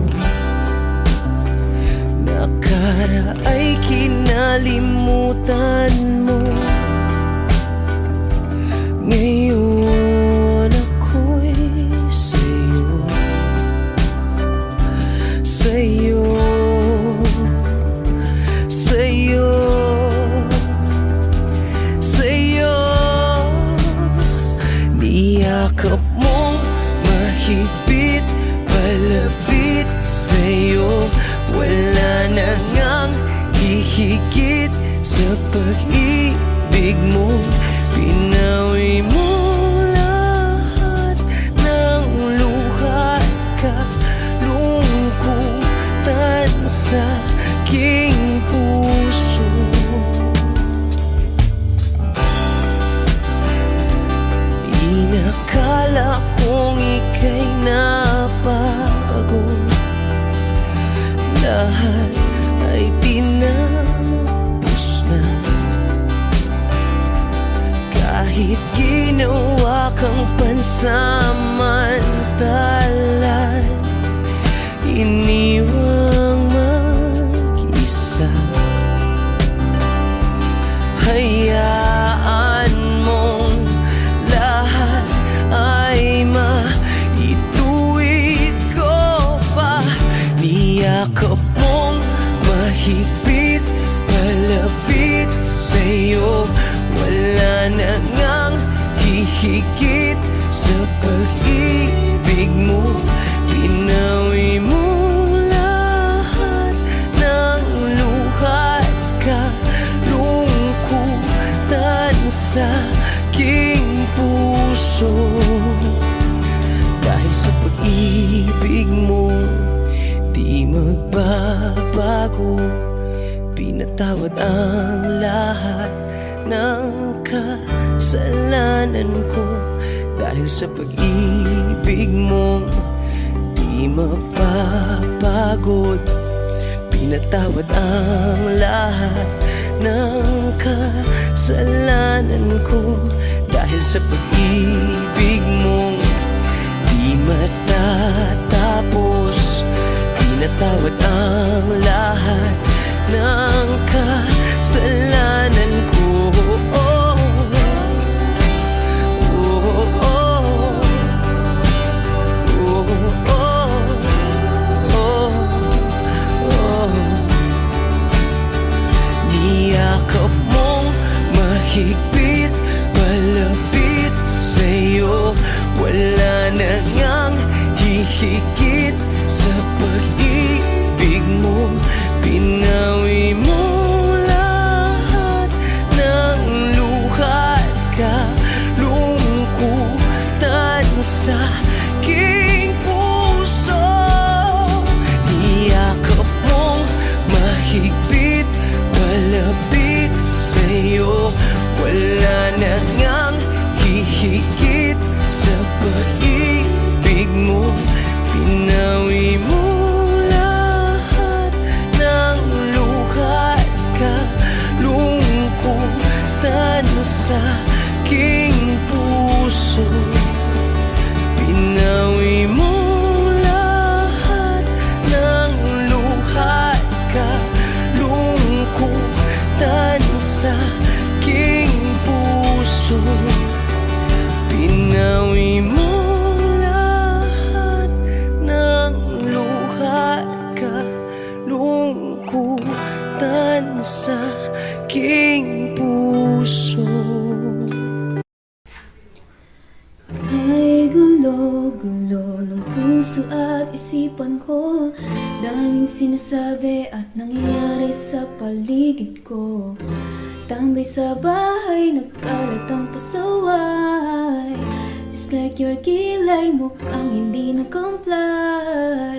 Nakaraay kinalimutan mo. Ngayon ako'y sa'yo. Sa'yo. Sa'yo. Sa'yo. Niyakap mong mahigpit, palapit sa'yo. Wala na ngang hihigit sa pag-ibig mo. Pinawi mo lahat ng luha at kalungkutan sa aking puso. Inakala kong ika'y nabago. Lahat ay tinapos na. Kahit ginawa kang pansamantalan, iniwang mag-isa. Hayaan mong lahat ay maituwid ko pa. Niyakap mong mahigpit, palapit sa'yo. Wala na ngang hihigit sa pag-ibig mo. Pinawi mo lahat ng luha at kalungkutan sa aking puso. Dahil sa pag-ibig mo, di magbabago. Pinatawad ang lahat ng kasalanan ko. Dahil sa pag-ibig mo, di mapapagod. Pinatawad ang lahat ng kasalanan ko. Dahil sa pag-ibig mo, di matatapos. Pinatawad ang lahat ng kasalanan ko. Oh, oh, oh, oh, oh, oh. Niyakap mong mahigpit, palapit sa'yo. Wala na ngang hihigit sa pag-ibig mo. Pinawi mo lahat ng luha at kalungkutan sa aking puso. Niyakap mong mahigpit, palapit sa'yo. Wala na ngang hihigit sa pag-ibig mo. Pinawi mo lahat ng luha at kalungkutan sa aking puso. Pinawi mo lahat ng luha at kalungkutan sa aking puso. Pinawi mo lahat ng luha at kalungkutan sa aking puso. Ay gulo-gulo ng puso at isipan ko. Daming sinasabi at nangyayari sa paligid ko. Tambay sa bahay, nagkalat ang pasaway. Just like your kilay, mukhang hindi nag-comply.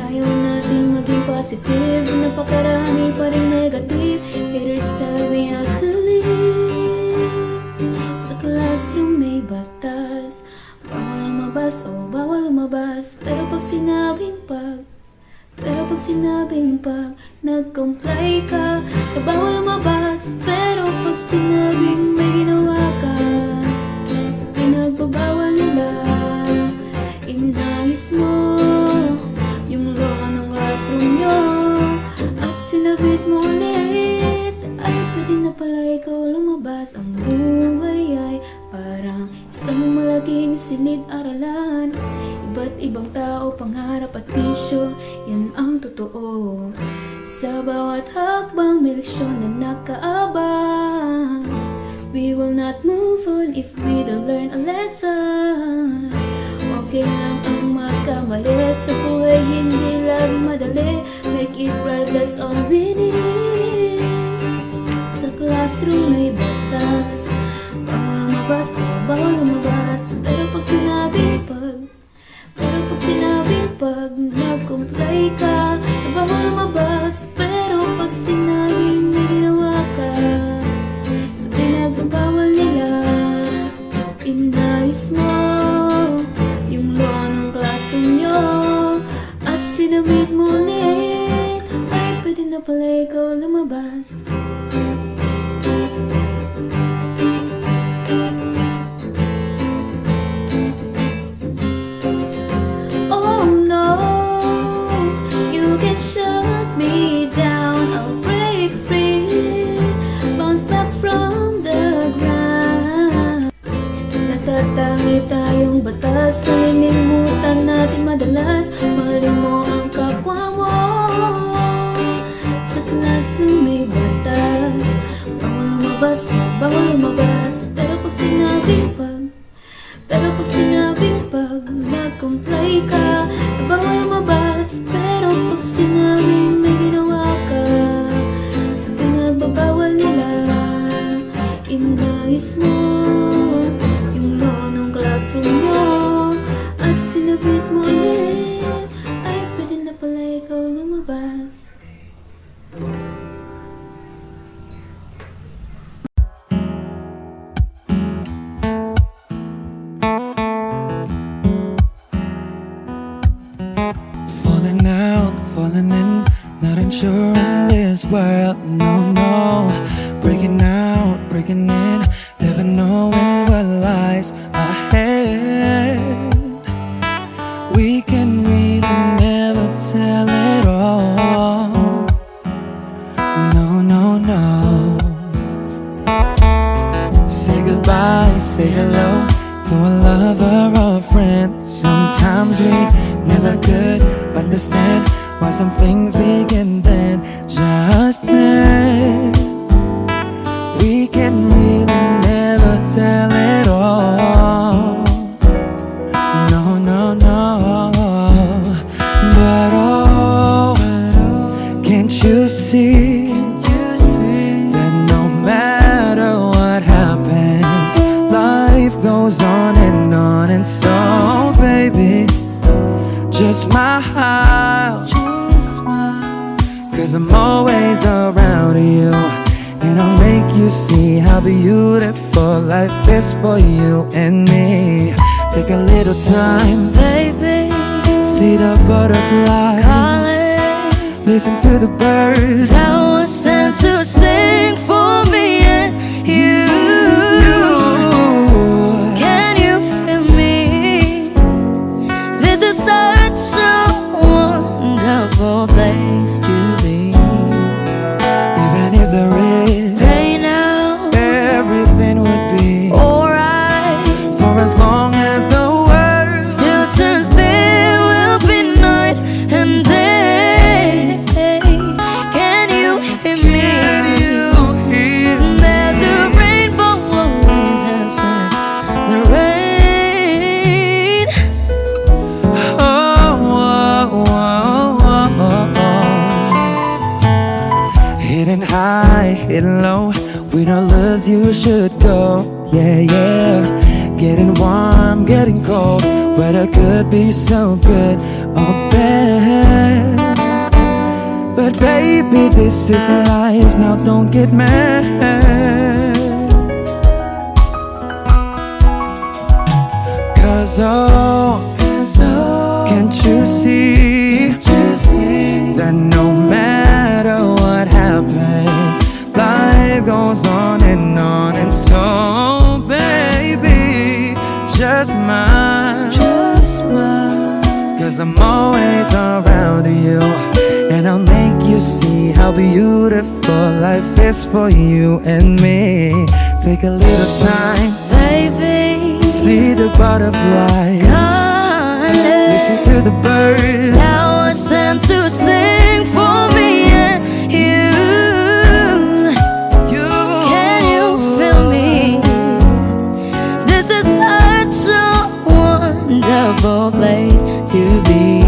Ayaw natin maging positive, napakarami pa rin negative. Haters tell me how to live. Sa classroom may batas, bawal lumabas o bawal lumabas. Pero pag sinabing pag nag-comply ka, na bawal lumabas. Pero pag sinabing may ginawa ka sa pinagbabawal nila, inayos mo yung law ng classroom nyo at sinabit mo ulit. Ay pwede na pala ikaw lumabas. Ang buhay ay parang isang malaking silid-aralan. Iba't ibang tao, pangarap at bisyo, yan ang totoo. Sa bawat hakbang may leksyon na nakaabang. We will not move on if we don't learn a lesson. Okay lang ang magkamali sa buhay, hindi lang madali. Make it right, that's all we need. Sa classroom may batas, bawal lumabas, bawal lumabas. Pero pag sinabing pag nag-comply ka, bawal lumabas. Pero pag sinabing may ginawa ka sa pinagbabawal nila, inayos mo yung law ng classroom nyo at sinabit mo ulit. Ay pwede na pala ikaw lumabas. Oh no, you can shut me down, I'll break free, bounce back from the ground. Natatangi tayong batas, nalilimutan natin madalas. Mahalin mo ang kapwa mo. Sa classroom may batas, bawal lumabas, bawal lumabas. Pero pag sinabing pag nag-comply ka, bawal lumabas. Pero pag sinabing may ginawa ka sa pinagbabawal nila, inayos mo yung law ng classroom nyo at sinabit mo ulit. Ay pwede na pala ikaw lumabas. Falling out, falling in, not unsure in this world, no, no. Breaking out, breaking in, never knowing what lies ahead. We can really never tell it all, no, no, no. Say goodbye, say hello to a lover or a friend. Sometimes we never could understand why some things begin then, just then. We can really never tell it all, no, no, no. But oh, can't you see that no matter what happens, life goes on, and so baby, just smile, cause I'm always around you, and I'll make you see how beautiful life is for you and me. Take a little time, Baby, see the butterflies, calling, listen to the birds that was sent to sing for me and you. Can you feel me? This is such a wonderful place to be. Even if there is Right now, everything would be alright. for as long as the world Still turns, there will be night and day. Can you hear me? Can you hear? There's a rainbow always after the rain. Hidden high, hidden low, we don't lose, you should go. Yeah, yeah. Getting warm, getting cold, weather could be so good or bad. But baby, this is life, now don't get mad. Cause oh, can't you see that no matter what happens, life goes on, life is for you and me. Take a little time, Baby, see the butterflies, listen to the birds. now I sent to sing for me and you. Can you feel me? This is such a wonderful place to be.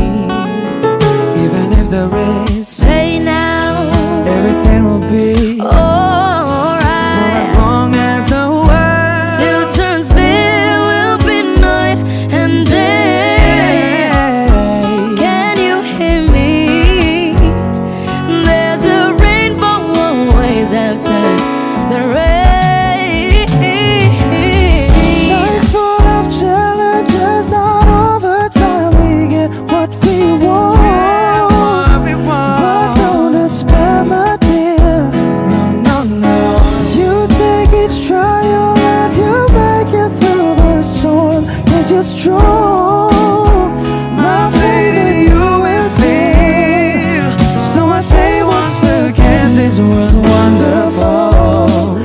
Even if there is, Say now, everything will be for alright. as long as the world Still turns, there will be night and day. Can you hear me? There's a rainbow always after the rain. Life's full of challenges, not all the time we get what we want. But don't despair, my dear. No, no, no. You take each trial and you make it through the storm. 'Cause you're strong. My faith in you is near. So I say once again, this was wonderful.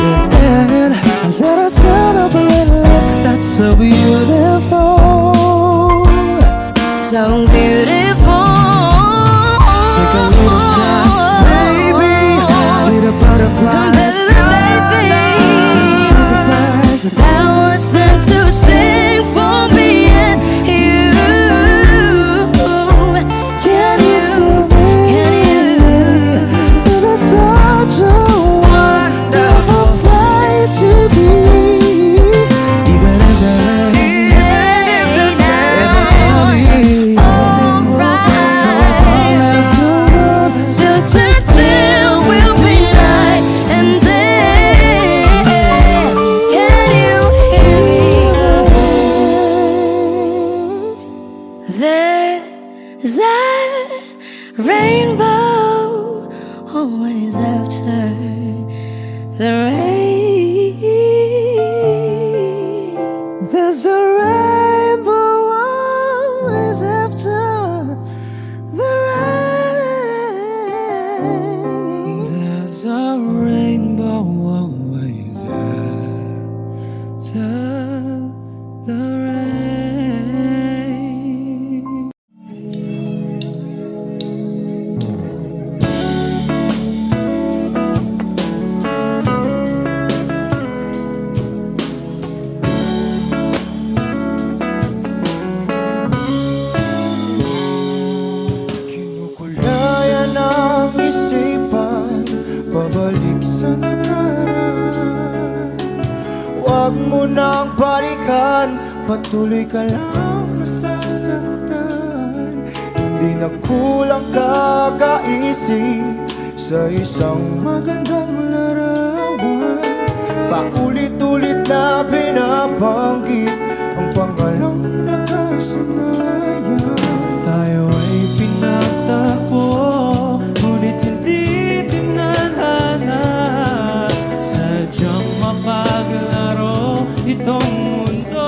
And let us celebrate life that's so beautiful. So beautiful. Take a little time, baby. See the butterflies. Listen to the birds. Now I sent to sing for me and you. Can you feel me? This is such a wonderful place to be. Even if there is, Still turns, there will be night and day. Can you hear me? There's a rainbow always after the rain. there's a rainbow always after the rain. There's a rainbow always after the rain. Kinukulayan ang isipan, pabalik sa nakaraan. Huwag mo nang balikan, patuloy ka lang masasaktan. Hindi na kulang kakaisip sa isang magandang larawan. Paulit-ulit na binabanggit ang pangalang nakasanayan. Tayo ay pinagtagpo, ngunit hindi tinadhana. Sadyang mapaglaro itong mundo.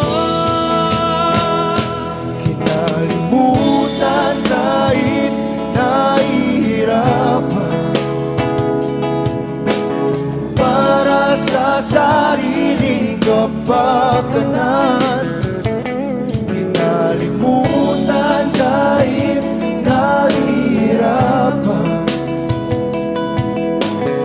Kinalimutan kahit nahihirapan, para sa sariling kapakanan. Kinalimutan kahit nahihirapan,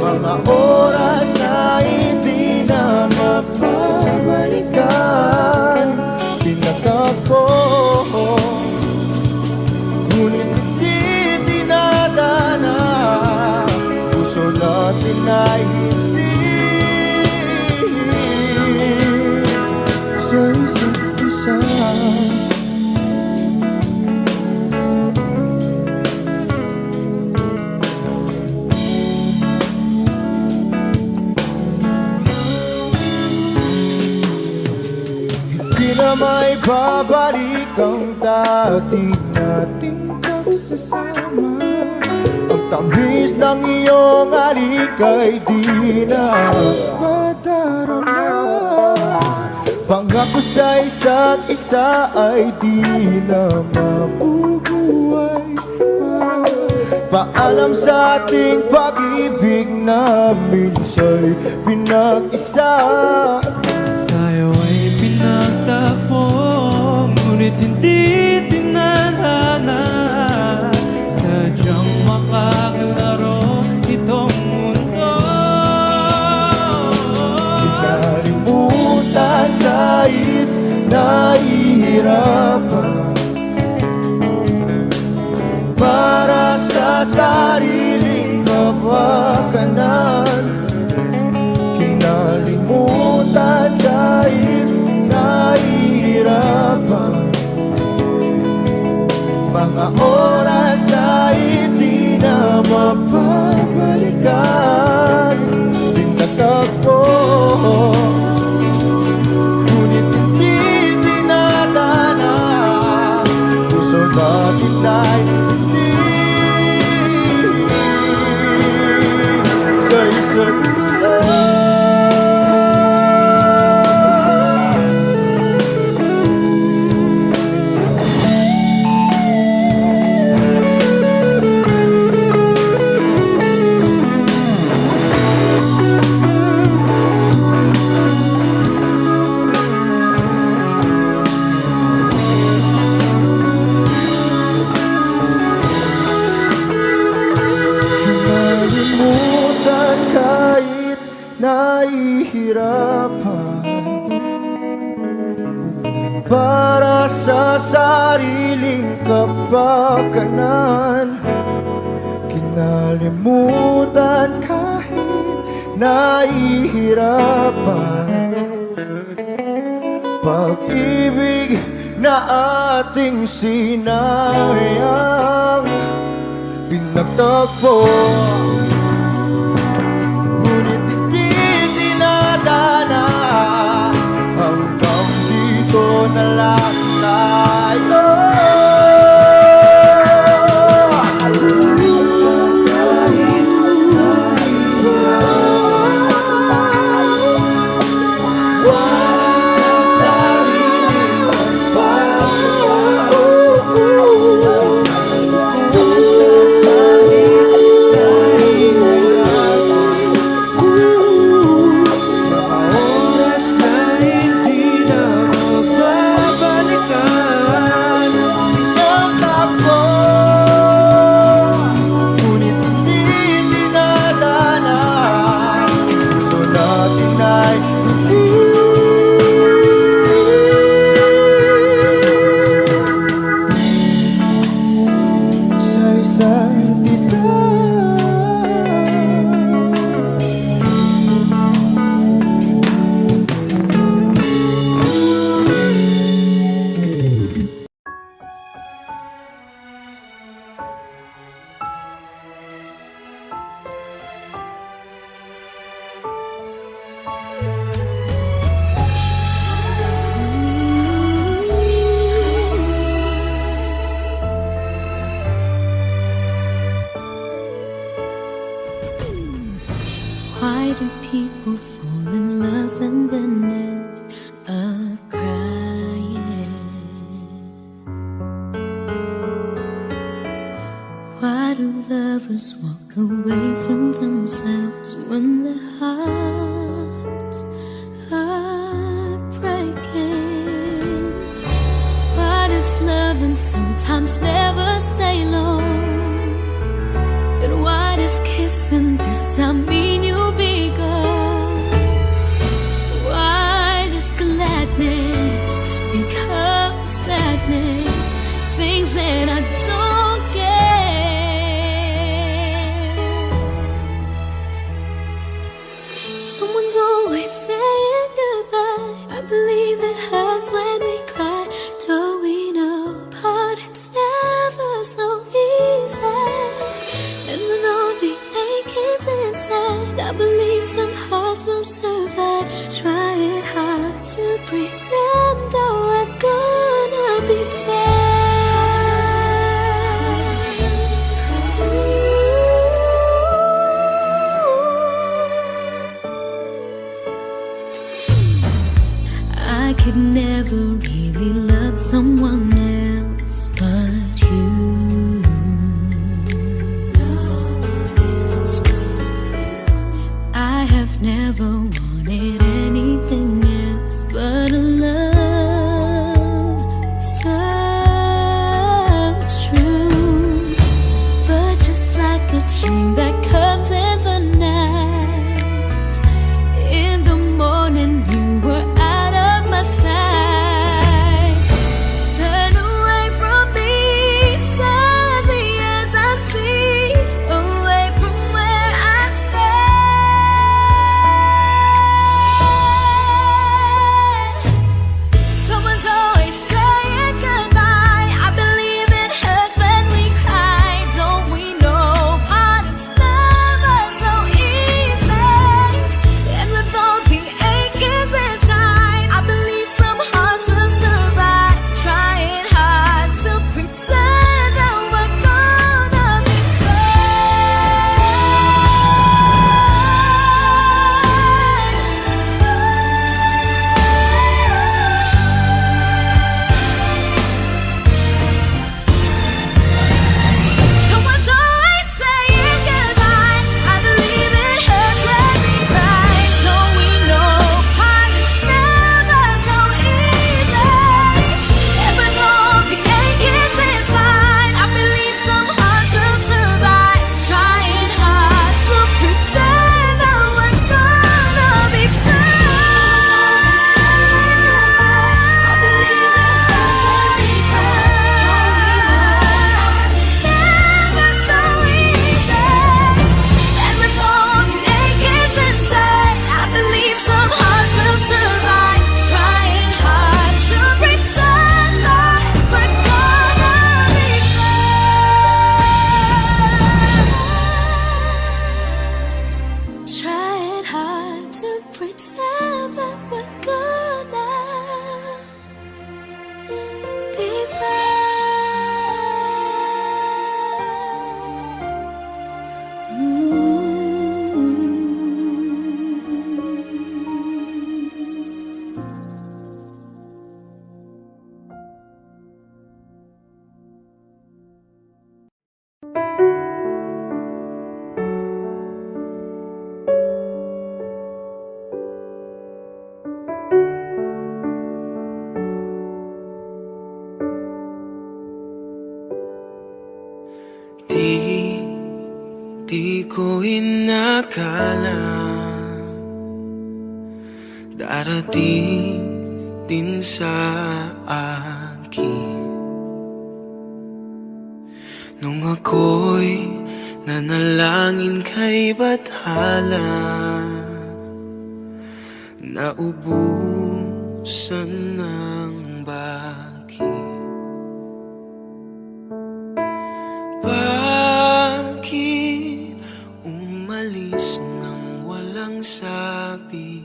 mga oras na hindi na mapabalikan. Tinatag ko, ngunit hindi dinadana. Puso natin ay hindi sa isa't isa. Hindi na may babalik ang dati nating pagsasama. Ang tamis ng iyong halik ay di na madarama. Pangako sa isa't isa ay di na mabubuhay pa. Paalam sa ating pag-ibig na minsa'y pinag-isa. Tayo ay pinagtagpo, ngunit hindi tinadhana. Sadyang makaglaro itong mundo. Kinalimutan kahit nahihirapan, para sa sariling kapakanan. Kinalimutan kahit nahihirapan, mga oras na hindi na mapabalikan. Pinagtagpo, ngunit hindi dinadana. Puso natin ay sa isa't isa. Kinalimutan kahit nahihirapan, para sa sariling kapakanan. Kinalimutan kahit nahihirapan, pag-ibig na ating sinayang. Pinagtagpo, ngunit hindi dinadana. Hanggang dito na lang tayo. Why do people fall in love and then end up crying? Why do lovers walk away from themselves when their hearts are breaking? Why does loving sometimes never stay long? And why does kissing this time mean you'll be gone? Why does gladness become sadness? Things that I don't get. Someone's always saying goodbye. I believe it hurts when we cry. Towing apart, it's never so easy. And with all the achings inside, I believe some hearts will survive. Trying hard to pretend that we're gonna be fine. I could never really love someone else but you. never wanted anything else but a love so true. But just like a dream that comes in the night, in the morning you were out of my sight. Turn away from me, sadly as I see, away from where I stand. Someone's always saying goodbye. I believe it hurts when we cry. Don't we know parting's never so easy? And with all the achings inside, I believe some hearts will survive. Trying hard to pretend that we're gonna be Someone's always saying goodbye. I believe it hurts when we cry. Don't we know parting's never so easy? And with all the achings inside, I believe some hearts will survive. Trying hard to pretend that we're gonna be fine. I believe it hurts when we cry. Never so easy. And with all the achings inside, I believe some hearts will survive. Trying hard to pretend that we're gonna be fine. Trying hard to pretend that we're gonna be Di ko inakala darating din sa akin nung ako'y nanalangin kay Bathala, naubusan ng bakit. Bakit umalis nang walang sabi?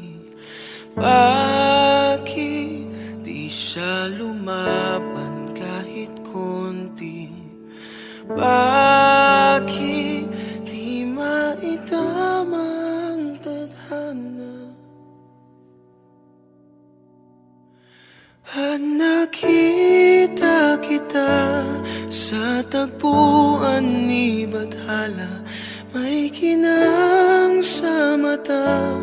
Bakit di siya lumaban kahit konti? Bakit di maitamang tadhana? At nakita kita sa tagpuan ni Bathala, may kinang sa mata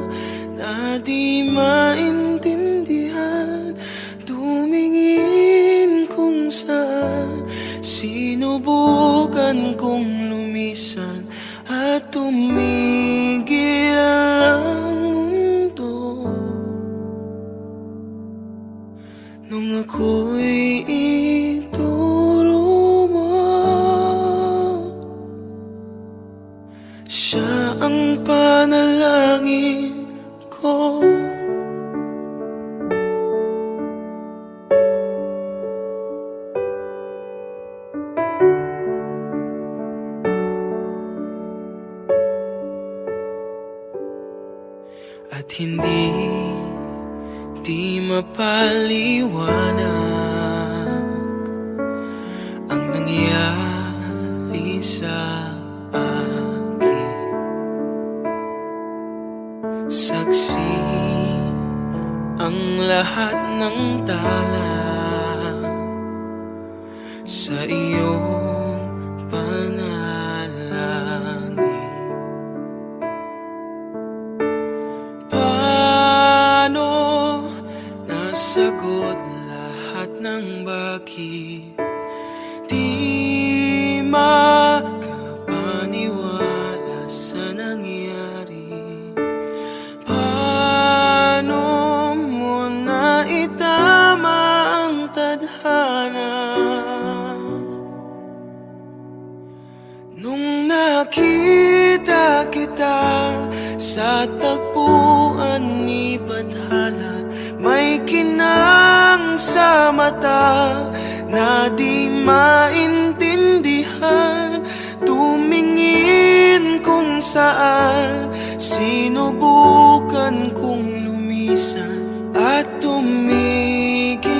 na di maintindihan. Tumingin kung saan, sinubukan kong lumisan at tumigil ang mundo. Nung ako'y ituro mo, siya ang panalangin ko. At hindi di mapaliwanag ang nangyari sa akin. Saksi ang lahat ng tala sa iyong panalangin. Nung nakita kita sa tagpuan ni Bathala, may kinang sa mata na di maintindihan. Tumingin kung saan, sinubukan kong lumisan at tumigil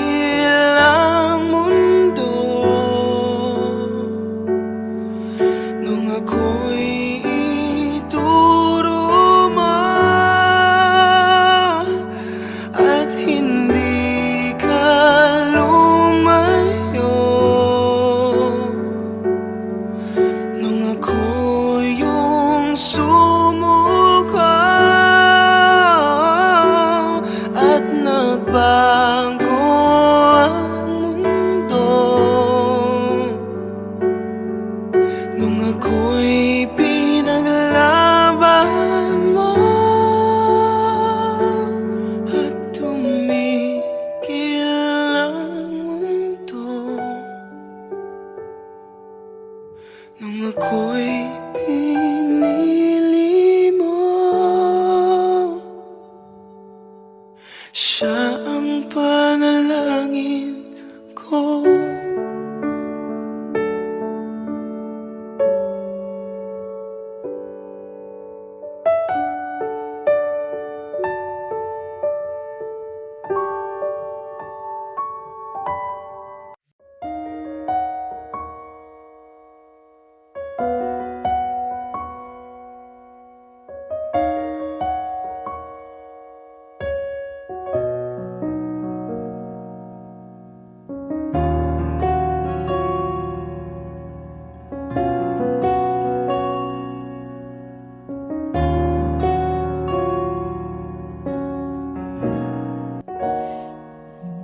ang mundo. Nung ako'y ituro mo at hindi ka lumayo, nung ako yung sumuko at nagbago ang mundo, nung ako'y pinaglaban mo at tumigil ang mundo, nung ako'y pinili mo, siya ang panalangin ko.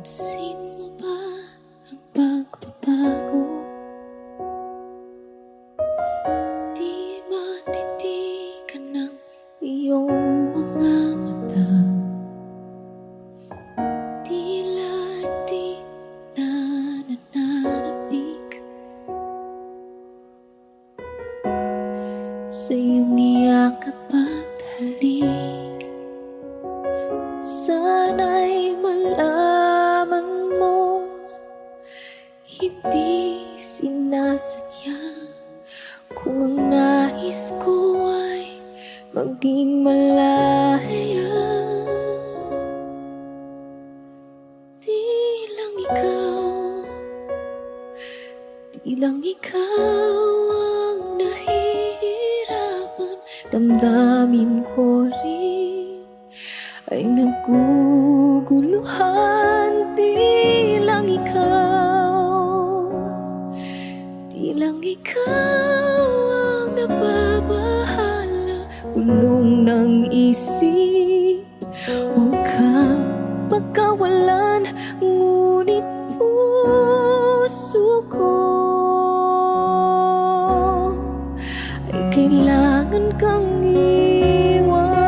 Pansin mo ba ang pagbabago? Di matitigan ng iyong mga mata. Tila di na nananabik sa iyong iyakap at halik. Sana'y malaman mong hindi sinasadya, kung ang nais ko ay maging malaya. Di lang ikaw ang nahihirapan, damdamin ko rin ay naguguluhan. Di lang ikaw ang nababahala, bulong ng isip. Huwag kang pagkawalan, ngunit puso ko ay kailangan kang iwan.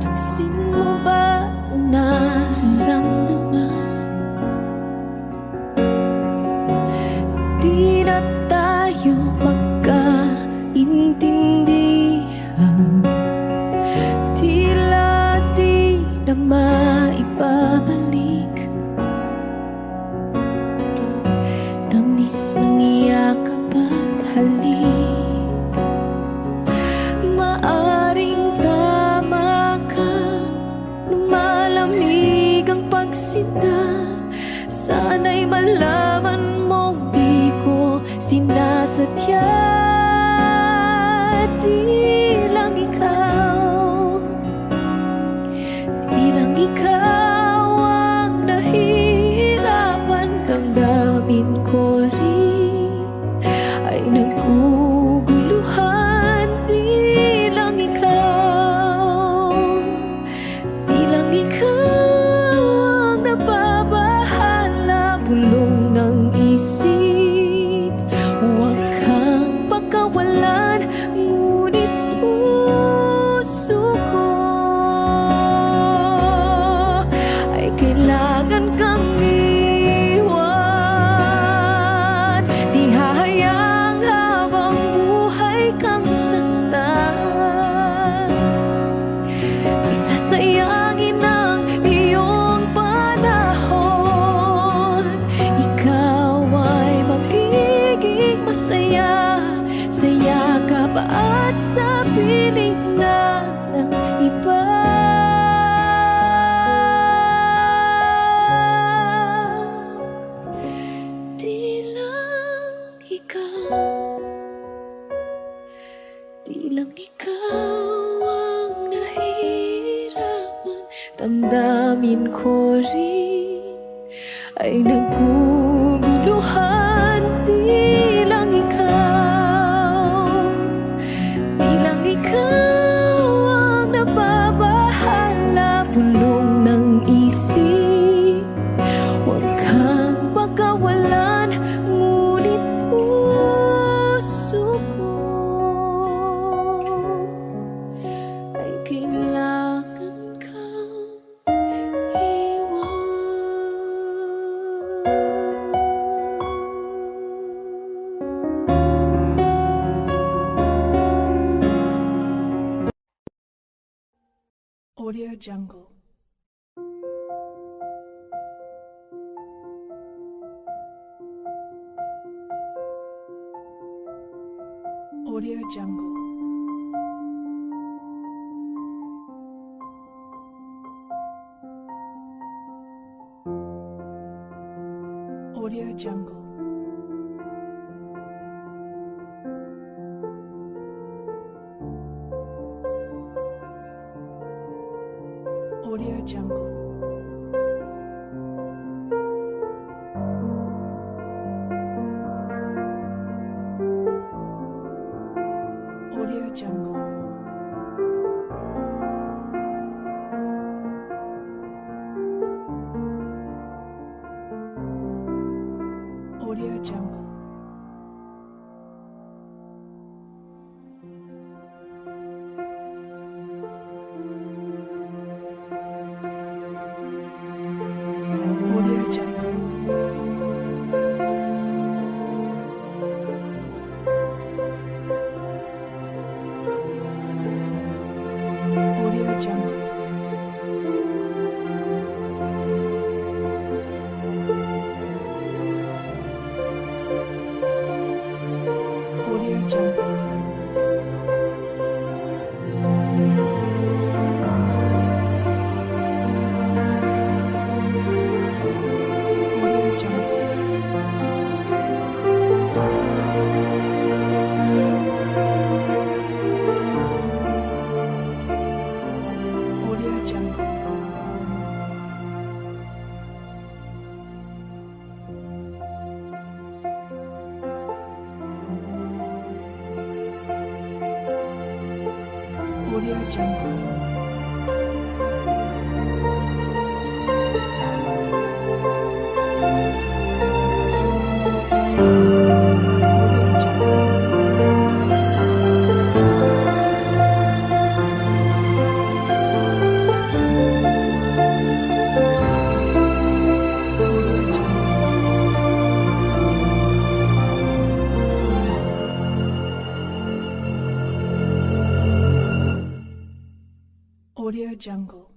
Pansin mo ba ito nararamdaman? Di na tayo magkaintindihan, tila di na maibabalik tamis ng iyakap at halik. Maaring tama ka, lumalamig ang pagsinta. Sana'y malaman mong di ko sinasadya. Di lang ikaw ang nahihirapan, damdamin ko rin ay naguguluhan. Di lang ikaw ang nababahala, bulong ng isip. Huwag kang piling na ng iba. Di lang ikaw, di lang ikaw ang nahihirapan. Damdamin ko rin ay naguguluhan. Di lang ikaw, di lang ikaw ang nababahala. Bulong ng isip, huwag kang pagkawalan, ngunit puso ko ay kailangan kang iwan. Audio Jungle. Audio Jungle. Audio Jungle. Audio Jungle. Audio Jungle. Audio Jungle. Audio Jungle. Audio Jungle. Audio Jungle. Audio Jungle. Audio Jungle. Audio Jungle. Audio Jungle.